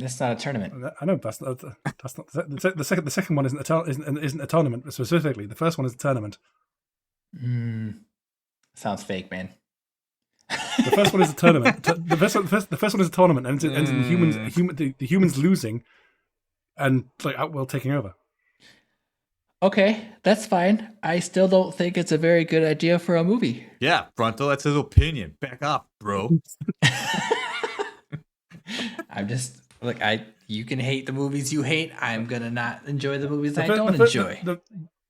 It's not a tournament. I know that's not the second one isn't a tournament specifically. The first one is a tournament. Sounds fake, man. The first one is a tournament. The first one is a tournament, and it ends in the humans losing, and like Outworld taking over. Okay, that's fine. I still don't think it's a very good idea for a movie. Yeah, Frontal, that's his opinion. Back off, bro. I'm just look. You can hate the movies you hate. I'm gonna not enjoy the movies I fir- don't fir- enjoy.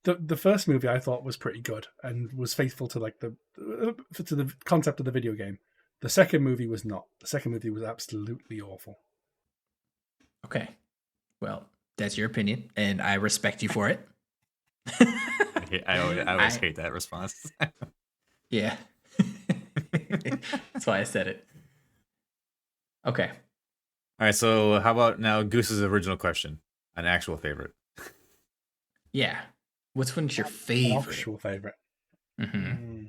The first movie I thought was pretty good and was faithful to like to the concept of the video game. The second movie was not. The second movie was absolutely awful. Okay, well, that's your opinion, and I respect you for it. I always hate that response. Yeah, that's why I said it. Okay. All right, so how about now Goose's original question? An actual favorite. Yeah. Which one's your An favorite? actual favorite. Mm-hmm.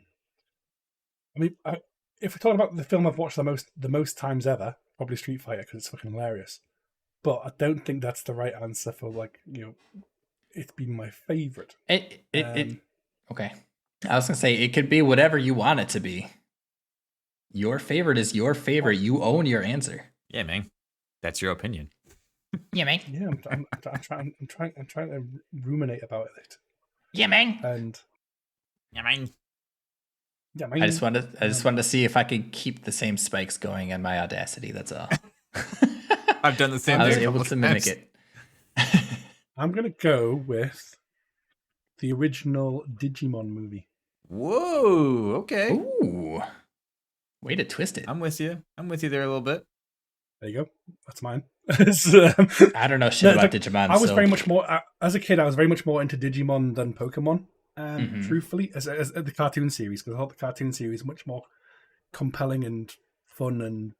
I mean, if we're talking about the film I've watched the most times ever, probably Street Fighter because it's fucking hilarious. But I don't think that's the right answer for it's been my favorite. Okay. I was gonna say it could be whatever you want it to be. Your favorite is your favorite. You own your answer. Yeah, man. That's your opinion. Yeah, man. Yeah, I'm trying to ruminate about it. Yeah, man. And Yeah, man. yeah, I just wanted to see if I could keep the same spikes going on my Audacity. That's all. I've done the same I was thing. a able couple to mimic times. it. I'm gonna go with the original Digimon movie. Whoa. Okay. Ooh. Way to twist it. I'm with you. I'm with you there a little bit. There you go. That's mine. I don't know shit about Digimon. I was so- very much more as a kid. I was very much more into Digimon than Pokemon. Mhm. Truthfully, as the cartoon series, because I thought the cartoon series was much more compelling and fun and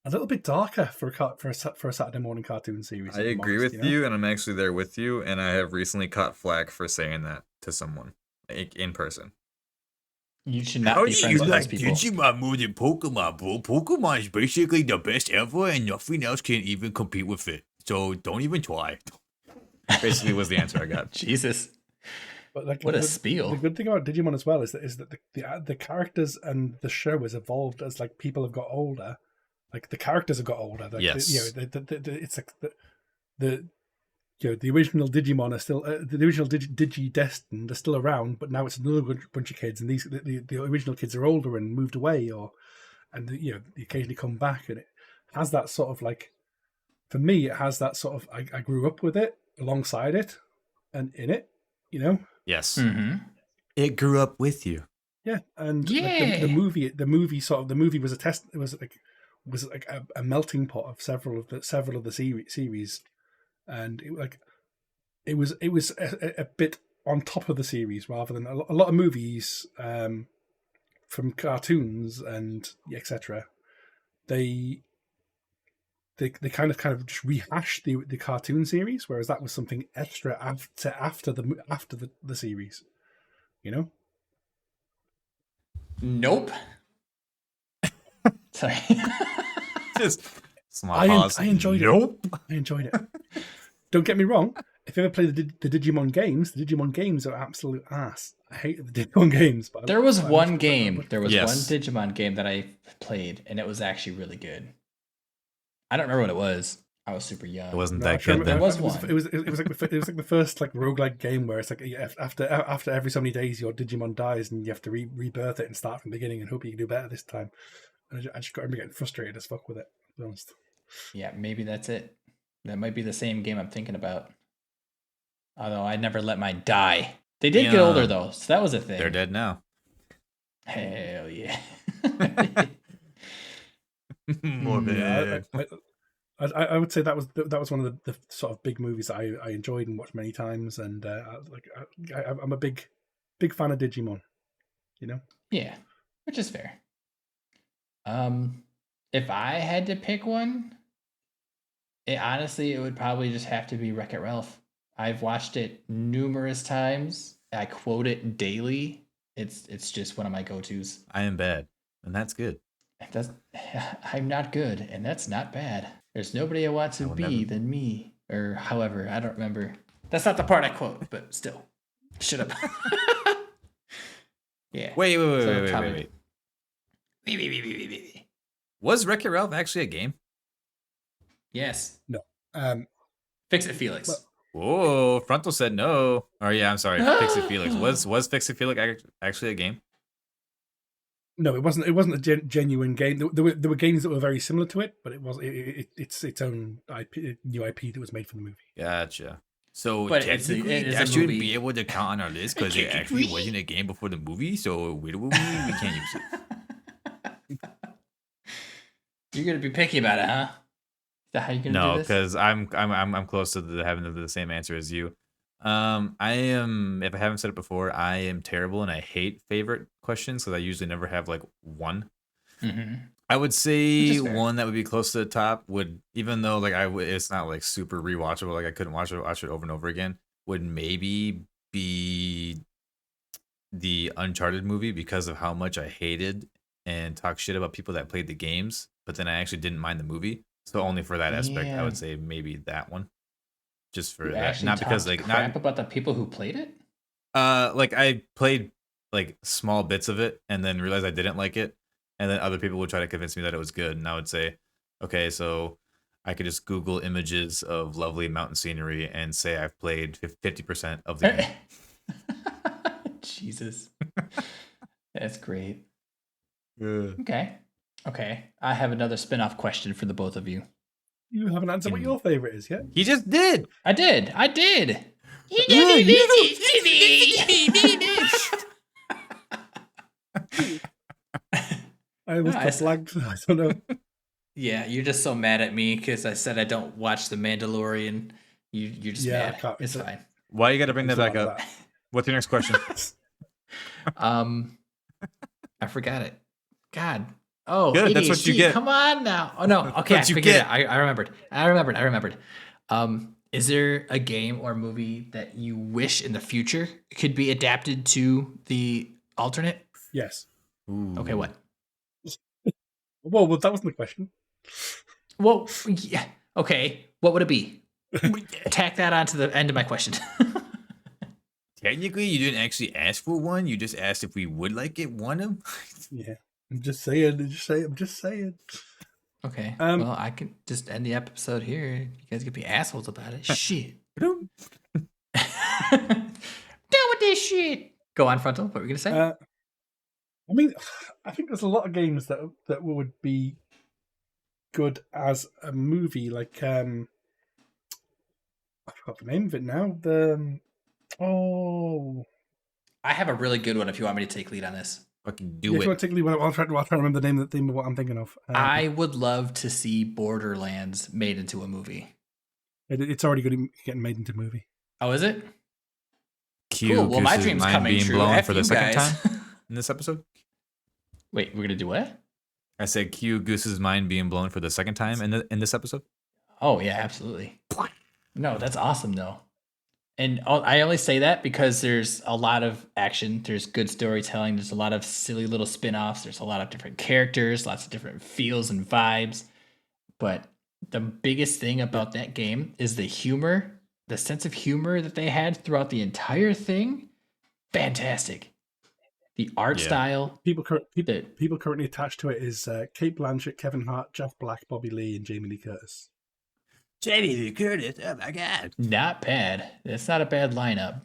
a little bit darker for a Saturday morning cartoon series. I if I'm agree honest, with you, and I'm actually there with you, and I have recently caught flack for saying that to someone like, in person. You should not be friends with those people. Digimon more than Pokemon, bro? Pokemon is basically the best ever, and nothing else can even compete with it. So don't even try. Basically, was the answer I got. Jesus. But like, What a the spiel. good thing about Digimon as well is that the characters and the show has evolved as like people have got older. Like the characters have got older. Like, Yes. It's like the original Digimon are still the original Digi Destined are still around, but now it's another bunch of kids, and the original kids are older and moved away, they occasionally come back, and it has that sort of like, for me, it has that sort of I grew up with it alongside it, and in it, you know. Yes. Mm-hmm. It grew up with you. Yeah, and like Yeah. the movie was a test. It was like a melting pot of several of the series, and it was a bit on top of the series rather than a lot of movies from cartoons and etc. They they kind of just rehash the cartoon series, whereas that was something extra after the series, you know. Nope. Sorry. Just small pause. I enjoyed Nope. it. I enjoyed it. Don't get me wrong. If you ever play the Digimon games are absolute ass. I hate the Digimon games, but There was I one much game. prefer- There was Yes. one Digimon game that I played, and it was actually really good. I don't remember what it was. I was super young. It wasn't No, that good then. There was it was one. it was the first like roguelike game where it's like after every so many days your Digimon dies and you have to rebirth it and start from the beginning and hope you can do better this time. And I just remember getting frustrated as fuck with it. To be honest. Yeah, maybe that's it. That might be the same game I'm thinking about. Although I never let mine die. They did get Yeah. older though, so that was a thing. They're dead now. Hell yeah. More Yeah, bad. I would say that was one of the sort of big movies that I enjoyed and watched many times, and I'm a big fan of Digimon, you know. Yeah, which is fair. If I had to pick one, it would probably just have to be Wreck-It Ralph. I've watched it numerous times. I quote it daily. It's just one of my go-tos. I am bad, and that's good. That's, I'm not good, and that's not bad. There's nobody I want to will be never- than me. Or however, I don't remember. That's not the part I quote, but still. Shut up. Yeah. Wait. So Wait. probably- Was Wreck-It Ralph actually a game? Yes. No, Fix it, Felix. Well- Whoa, Frontal said no. Or yeah, I'm sorry, Fix It Felix. Was Fix It Felix actually a game? no, it wasn't. It wasn't a genuine game. There were games that were very similar to it, but it's its own new IP that was made for the movie. Gotcha. So But technically, it is a that shouldn't movie. be able to count on our list because it actually wasn't a game before the movie. So we can't use it. You're gonna be picky about it, huh? Is that how you're gonna No, do this? because I'm close to having the same answer as you. I am. If I haven't said it before, I am terrible and I hate favorite questions because I usually never have like one. Mm-hmm. I would Which say is fair. one that would be close to the top would, even though like it's not like super rewatchable, like I couldn't watch it over and over again. Would maybe be the Uncharted movie because of how much I hated and talked shit about people that played the games, but then I actually didn't mind the movie. So only for that aspect, I Yeah. would say maybe that one, just for You that. actually Not because talked like crap not about the people who played it. like I played like small bits of it and then realized I didn't like it, and then other people would try to convince me that it was good, and I would say, okay, so I could just Google images of lovely mountain scenery and say I've played 50% of the game. Jesus, that's great. Yeah. Okay. I have another spin-off question for the both of you. You haven't answered what your favorite is yet. He just did. I did. I almost No, I got s- flagged. I don't know. Yeah, you're just so mad at me because I said I don't watch The Mandalorian. You're just Yeah, I mad. can't- It's it's a- fine. Why you got to bring that It's back not up? that. What's your next question? I forgot it. God. Oh, Good, that's what you ADHD. get. Come on now. Oh no. Okay, I what you figured it. get. I remembered. Is there a game or movie that you wish in the future could be adapted to the alternate? Yes. Okay, what? Well, that wasn't the question. Well, yeah. Okay, what would it be? Tack that onto the end of my question. Technically, you didn't actually ask for one. You just asked if we would like it. Want them? Yeah. I'm just saying. I'm just saying. Okay. Um, Well, I can just end the episode here. You guys can be assholes about it. Shit. Down with this shit. Go on, Frontal. What were you gonna say? I mean, I think there's a lot of games that would be good as a movie. Like, I forgot the name of it now. Oh, I have a really good one if you want me to take lead on this. Fucking yeah. do If you it. want to take lead, I'll try to remember the name of what I'm thinking of. I would love to see Borderlands made into a movie. It's already going to be getting made into a movie. Oh, is it? Cue Cool. Well, my Goose's dream's mind coming being true. blown F for the you second guys. time in this episode. Wait, we're gonna do what? I said cue Goose's mind being blown for the second time in this episode. Oh yeah, absolutely. No, that's awesome though. And I only say that because there's a lot of action. There's good storytelling. There's a lot of silly little spin-offs. There's a lot of different characters, lots of different feels and vibes. But the biggest thing about that game is the humor, the sense of humor that they had throughout the entire thing. Fantastic. The art Yeah. style. People currently attached to it is Kate Blanchett, Kevin Hart, Jeff Black, Bobby Lee, and Jamie Lee Curtis. Jamie Lee Curtis, oh my god. Not bad. That's not a bad lineup.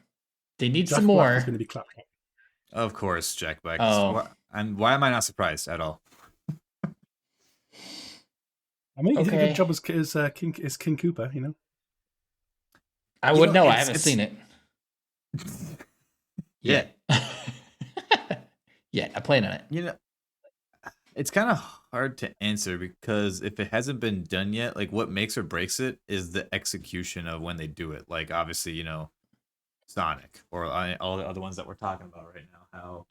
They need Jack some Black more. is going to be Claptrap. Of course, Jack Black. Oh. And why am I not surprised at all? I mean, he did a Okay. good job as King Cooper, you know. I You would know, know. I it's- haven't it's- seen it. Yeah. Yeah, I played on it. You know, it's kind of hard to answer because if it hasn't been done yet, like what makes or breaks it is the execution of when they do it. Like obviously, you know, Sonic or all the other ones that we're talking about right now. How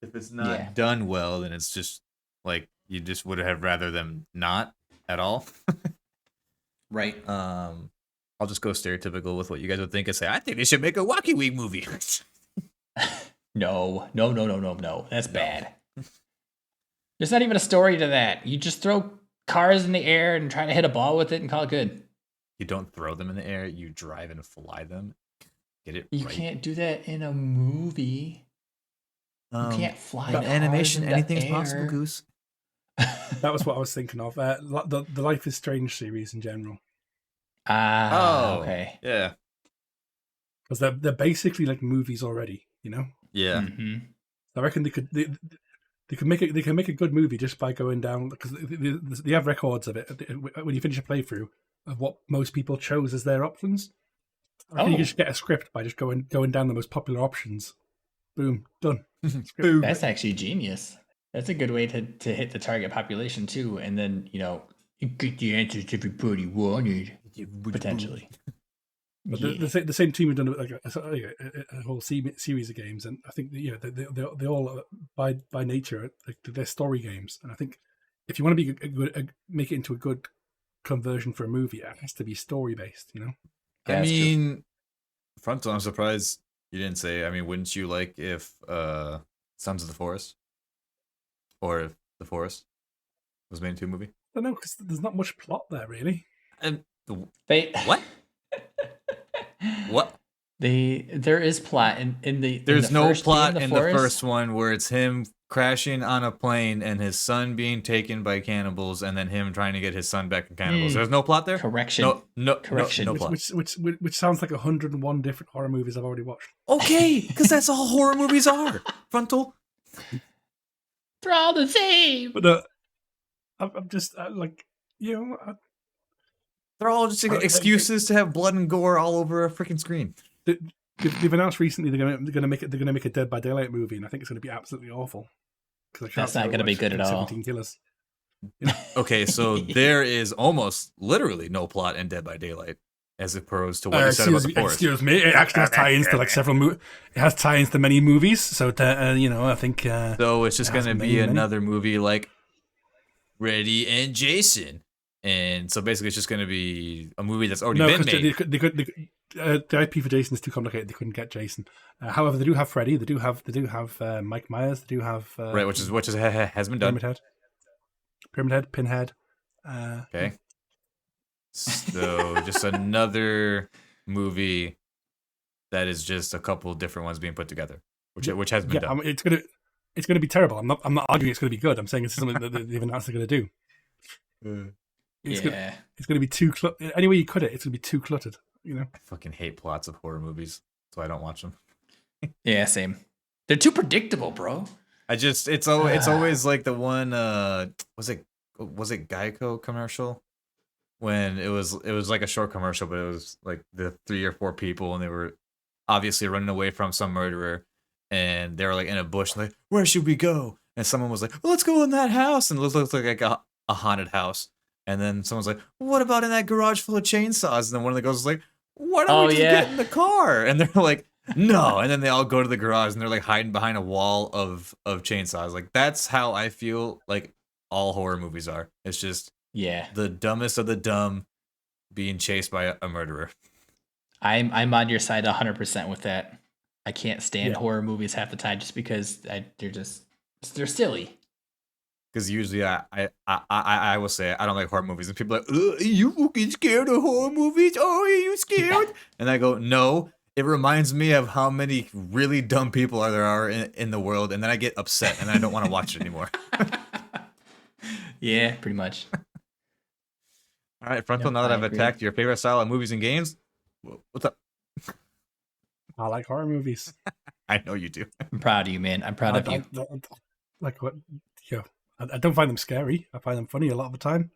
if it's not Yeah. done well, then it's just like you just would have rather them not at all. Right. I'll just go stereotypical with what you guys would think and say, I think they should make a Wacky Week movie. No. That's bad. There's not even a story to that. You just throw cars in the air and try to hit a ball with it and call it good. You don't throw them in the air, you drive and fly them. Get it You right. can't do that in a movie. You can't fly in cars animation, in the anything's possible, air. Goose. That was what I was thinking of. The Life is Strange series in general, Ah, okay. Yeah. because they're basically like movies already, you know. Yeah. Mm-hmm. I reckon they could make a good movie just by going down, because they have records of it when you finish a playthrough of what most people chose as their options. I reckon you Oh. can just get a script by just going down the most popular options. Boom, done. Boom. That's actually genius. That's a good way to hit the target population too, and then get the answers everybody wanted potentially. But Yeah. the same team have done like a whole series of games, and I think they all by nature like they're story games, and I think if you want to be make it into a good conversion for a movie, it has to be story based, you know. I That's true. mean, Frontal, I'm surprised you didn't say, I mean, wouldn't you like if Sons of the Forest or if The Forest was made into a movie? I don't know, because there's not much plot there really. And They what? What? There is plot in the. There's in the no first plot game, in the first one where it's him crashing on a plane and his son being taken by cannibals and then him trying to get his son back from cannibals. There's no plot there? Correction. Correction. No plot. Which sounds like 101 different horror movies I've already watched. Okay, because that's all horror movies are. Frontal. They're all the same. But I'm just They're all just excuses to have blood and gore all over a freaking screen. they've announced recently they're gonna make a Dead by Daylight movie, and I think it's gonna be absolutely awful. That's not gonna be good at all. 17 killers. Okay, so there is almost literally no plot in Dead by Daylight, as opposed to what you said about the forest. Excuse me. It actually has tie-ins to like several. It has tie-ins to many movies, so I think. So it's just it has gonna many, be many. another movie like Freddy and Jason, and so basically it's just gonna be a movie that's already No, been because made. the IP for Jason is too complicated. They couldn't get Jason. However, they do have Freddy. They do have Mike Myers. They do have Right, which has been done. Pyramid Head, Pinhead. Okay. So just another movie that is just a couple different ones being put together, which has been Yeah, done. I mean, it's gonna be terrible. I'm not arguing it's gonna be good. I'm saying it's something that they've announced they're gonna do. It's gonna be too any way you cut it. It's gonna be too cluttered. You know. I fucking hate plots of horror movies, so I don't watch them. Yeah, same. They're too predictable, bro. It's always like the one was it Geico commercial when it was like a short commercial, but it was like the 3 or 4 people and they were obviously running away from some murderer, and they were like in a bush, like, where should we go? And someone was like, well, let's go in that house, and it looks like a haunted house. And then someone's like, what about in that garage full of chainsaws? And then one of the girls was like, why don't Oh, we just yeah. get in the car? And they're like, no. And then they all go to the garage and they're like hiding behind a wall of chainsaws. Like, that's how I feel like all horror movies are. It's just Yeah. the dumbest of the dumb being chased by a murderer. I'm on your side 100% with that. I can't stand Yeah. horror movies half the time just because they're silly. Because usually I will say I don't like horror movies, and people are like, are you fucking scared of horror movies? Oh, are you scared? And I go, no. It reminds me of how many really dumb people there are in the world, and then I get upset and I don't want to watch it anymore. Yeah, pretty much. All right, Frontal. Yep, Now that I I've agree. attacked your favorite style of movies and games, what's up? I like horror movies. I know you do. I'm proud of you, man. I'm proud of you. Like what? Yeah, I don't find them scary. I find them funny a lot of the time.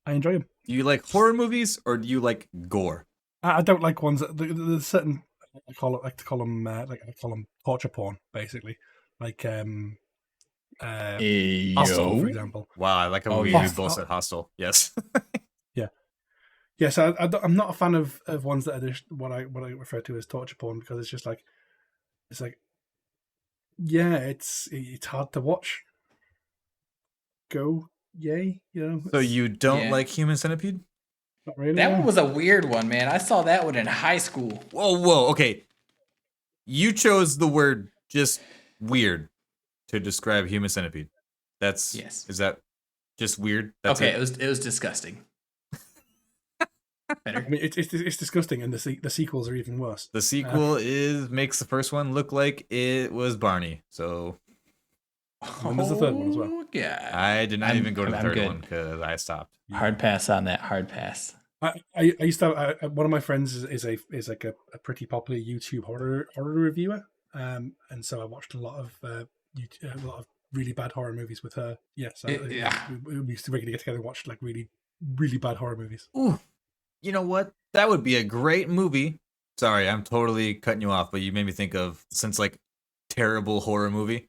I enjoy them. Do you like horror movies or do you like gore? I don't like ones that there's certain. I like to call them torture porn, basically. Like Hey, Hostel, yo. for example. Wow, I like how Oh, we yeah. both said hostile. Yes. Yeah, so I'm not a fan of ones that are just what I refer to as torture porn, because it's just like yeah, it's hard to watch. Go yay, So you don't Yeah. like Human Centipede? not really. That one was a weird one, man. I saw that one in high school. Whoa, okay. You chose the word just weird to describe Human Centipede. Yes. Is that just weird? That's okay, it? it was disgusting. Better. I mean, it's disgusting, and the sequels are even worse. The sequel makes the first one look like it was Barney. So And there's a third one as well. Oh, yeah. I did not even go to the I'm third good. one because I stopped. Hard pass on that. Hard pass. I used to have, one of my friends is like a pretty popular YouTube horror reviewer, and so I watched a lot of really bad horror movies with her. Yes, Yeah. we used to regularly get together and watch like really bad horror movies. Ooh, you know what? That would be a great movie. Sorry, I'm totally cutting you off, but you made me think of since like terrible horror movie.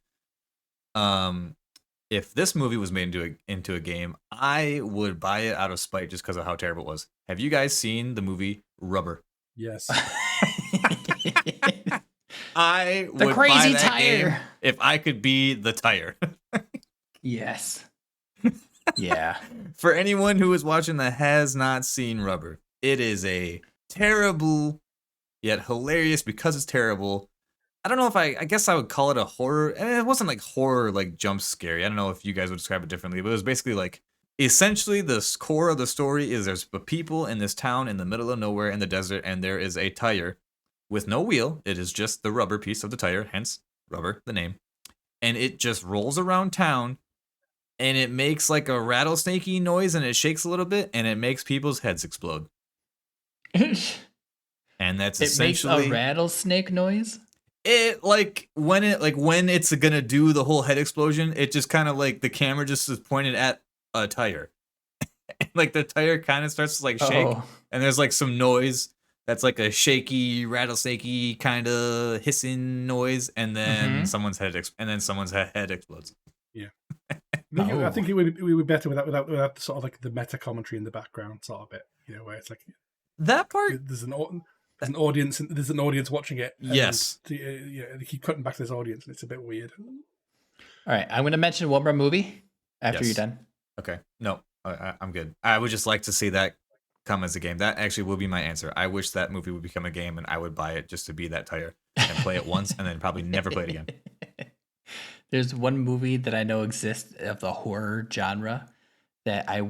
If this movie was made into a game, I would buy it out of spite just because of how terrible it was. Have you guys seen the movie Rubber? Yes, I The would crazy buy that game tire. if I could be the tire. Yes. Yeah. For anyone who is watching that has not seen Rubber, it is a terrible yet hilarious because it's terrible. I don't know if I guess I would call it a horror. And it wasn't like horror, like jump scary. I don't know if you guys would describe it differently, but it was basically like essentially the core of the story is there's people in this town in the middle of nowhere in the desert, and there is a tire with no wheel. It is just the rubber piece of the tire, hence Rubber, the name. And it just rolls around town, and it makes like a rattlesnakey noise, and it shakes a little bit, and it makes people's heads explode. It And that's makes essentially a rattlesnake noise. it when it's gonna do the whole head explosion, it just kind of like the camera just is pointed at a tire. Like the tire kind of starts to like shake, Oh. and there's like some noise that's like a shaky, rattlesnakey kind of hissing noise, and then Mhm. someone's head head explodes. I think it would be better without sort of like the meta commentary in the background sort of bit, where it's like That part, there's an audience watching it. And yes. they keep cutting back to this audience, and it's a bit weird. All right. I'm going to mention one more movie after Yes. you're done. Okay, no, I'm good. I would just like to see that come as a game. That actually will be my answer. I wish that movie would become a game, and I would buy it just to be that tire and play it once, and then probably never play it again. There's one movie that I know exists of the horror genre that I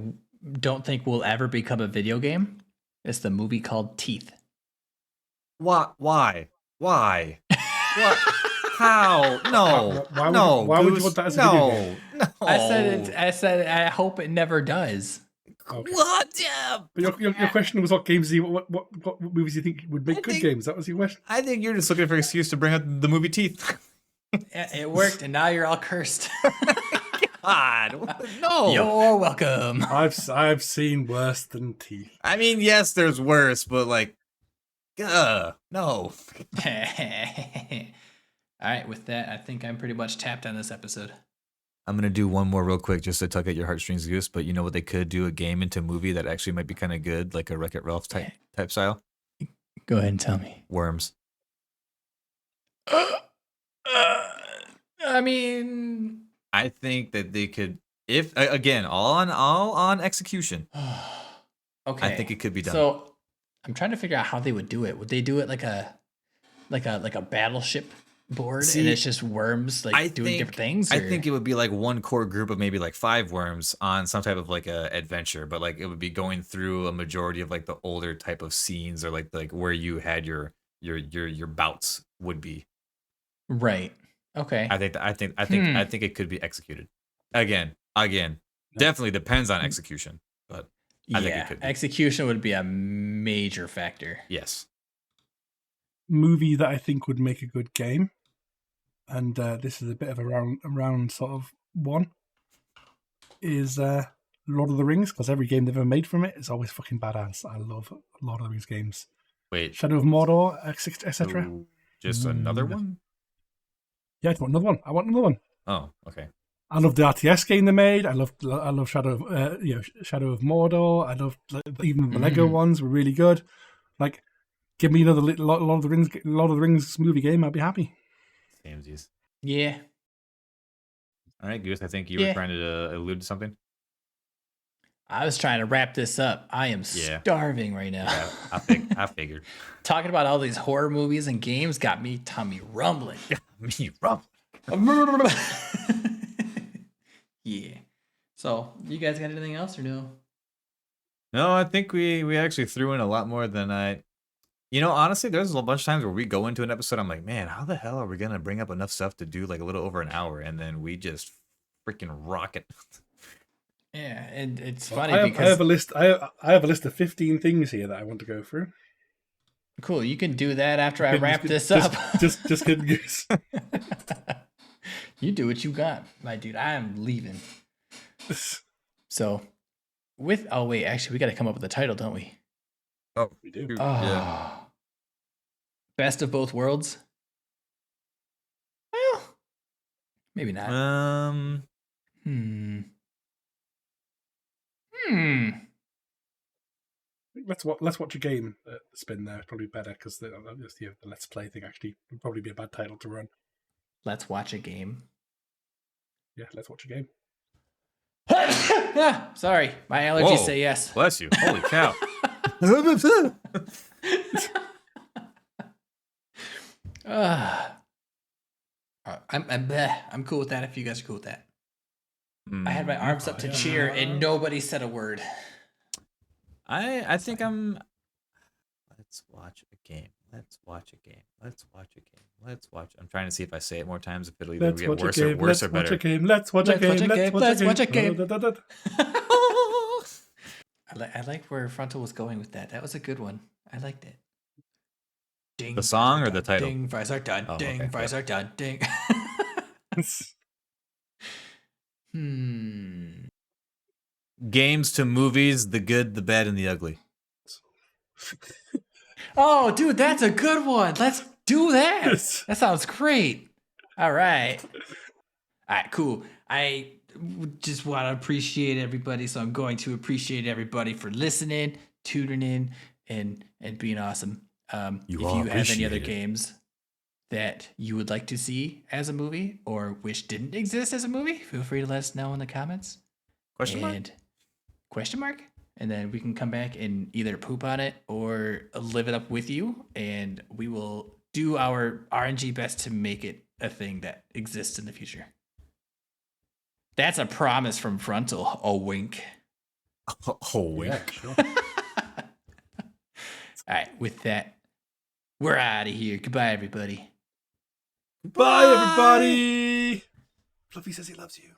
don't think will ever become a video game. It's the movie called Teeth. What? Why? What? How? No. Why would you want that as a video game? No. I said I hope it never does. Okay. What? Yeah. But your question was what games what movies do you think would make good games? That was your question. I think you're just looking for an excuse to bring up the movie Teeth. It worked, and now you're all cursed. God, no. You're welcome. I've seen worse than Teeth. I mean, yes, there's worse, but like, No. All right, with that, I think I'm pretty much tapped on this episode. I'm gonna do one more real quick just to tug at your heartstrings, Goose. But you know what they could do? A game into movie that actually might be kind of good, like a Wreck-It Ralph type style. Go ahead and tell me. Worms. I mean, I think that they could, if again, all on execution. okay. I think it could be done. So I'm trying to figure out how they would do it. Would they do it like a battleship board, See, and it's just worms doing different things? I think it would be like one core group of maybe like 5 worms on some type of like a adventure, but like it would be going through a majority of like the older type of scenes or like where you had your bouts would be. Right. Okay. I think it could be executed. Again, definitely depends on execution, but I think it could be. Execution would be a major factor. Yes. Movie that I think would make a good game, and this is a bit of a round sort of one, is Lord of the Rings, because every game they've ever made from it is always fucking badass. I love Lord of the Rings games. Wait. Shadow of Mordor, etc. Just another one? Yeah, I want another one. I want another one. Oh, okay. I love the RTS game they made. I love Shadow of Mordor. I love even the Lego ones were really good. Like, give me another Lord of the Rings movie game. I'd be happy. Samesies. Yeah. All right, Goose. I think you were trying to allude to something. I was trying to wrap this up. I am starving right now. Yeah, I figured. Talking about all these horror movies and games got me tummy rumbling. Me rumbling. Yeah. So, you guys got anything else or no? No, I think we actually threw in a lot more than I. You know, honestly, there's a bunch of times where we go into an episode, I'm like, man, how the hell are we gonna bring up enough stuff to do like a little over an hour, and then we just freaking rock it. Yeah, and it's funny because I have a list. I have a list of 15 things here that I want to go through. Cool, you can do that after I wrap this up. Just kidding, Goose. You do what you got, my dude. I am leaving. So, actually, we got to come up with a title, don't we? Oh, we do. Yeah. Best of both worlds. Well, maybe not. Let's watch a game spin there. Probably better because the let's play thing actually would probably be a bad title to run. Let's watch a game. Yeah, let's watch a game. Sorry, my allergies say yes. Bless you. Holy cow. I'm cool with that if you guys are cool with that. I had my arms up to cheer and nobody said a word. I think I'm. Let's watch a game. Let's watch a game. Let's watch a game. Let's watch. I'm trying to see if I say it more times if it'll either get worse or better. Let's watch a game. Let's watch a game. I like where Frontal was going with that. That was a good one. I liked it. Ding. The song or the title? Ding. Fries are done. Ding. Fries are done. Ding. Games to movies, the good, the bad, and the ugly. Oh, dude, that's a good one. Let's do that. That sounds great. All right. All right, cool. I just want to appreciate everybody, so I'm going to appreciate everybody for listening, tuning in, and being awesome. If you have any other games that you would like to see as a movie or wish didn't exist as a movie, feel free to let us know in the comments. Question mark? And then we can come back and either poop on it or live it up with you, and we will do our RNG best to make it a thing that exists in the future. That's a promise from Frontal. A wink. A wink. Yeah, sure. All right, with that, we're out of here. Goodbye, everybody. Bye, everybody. Fluffy says he loves you.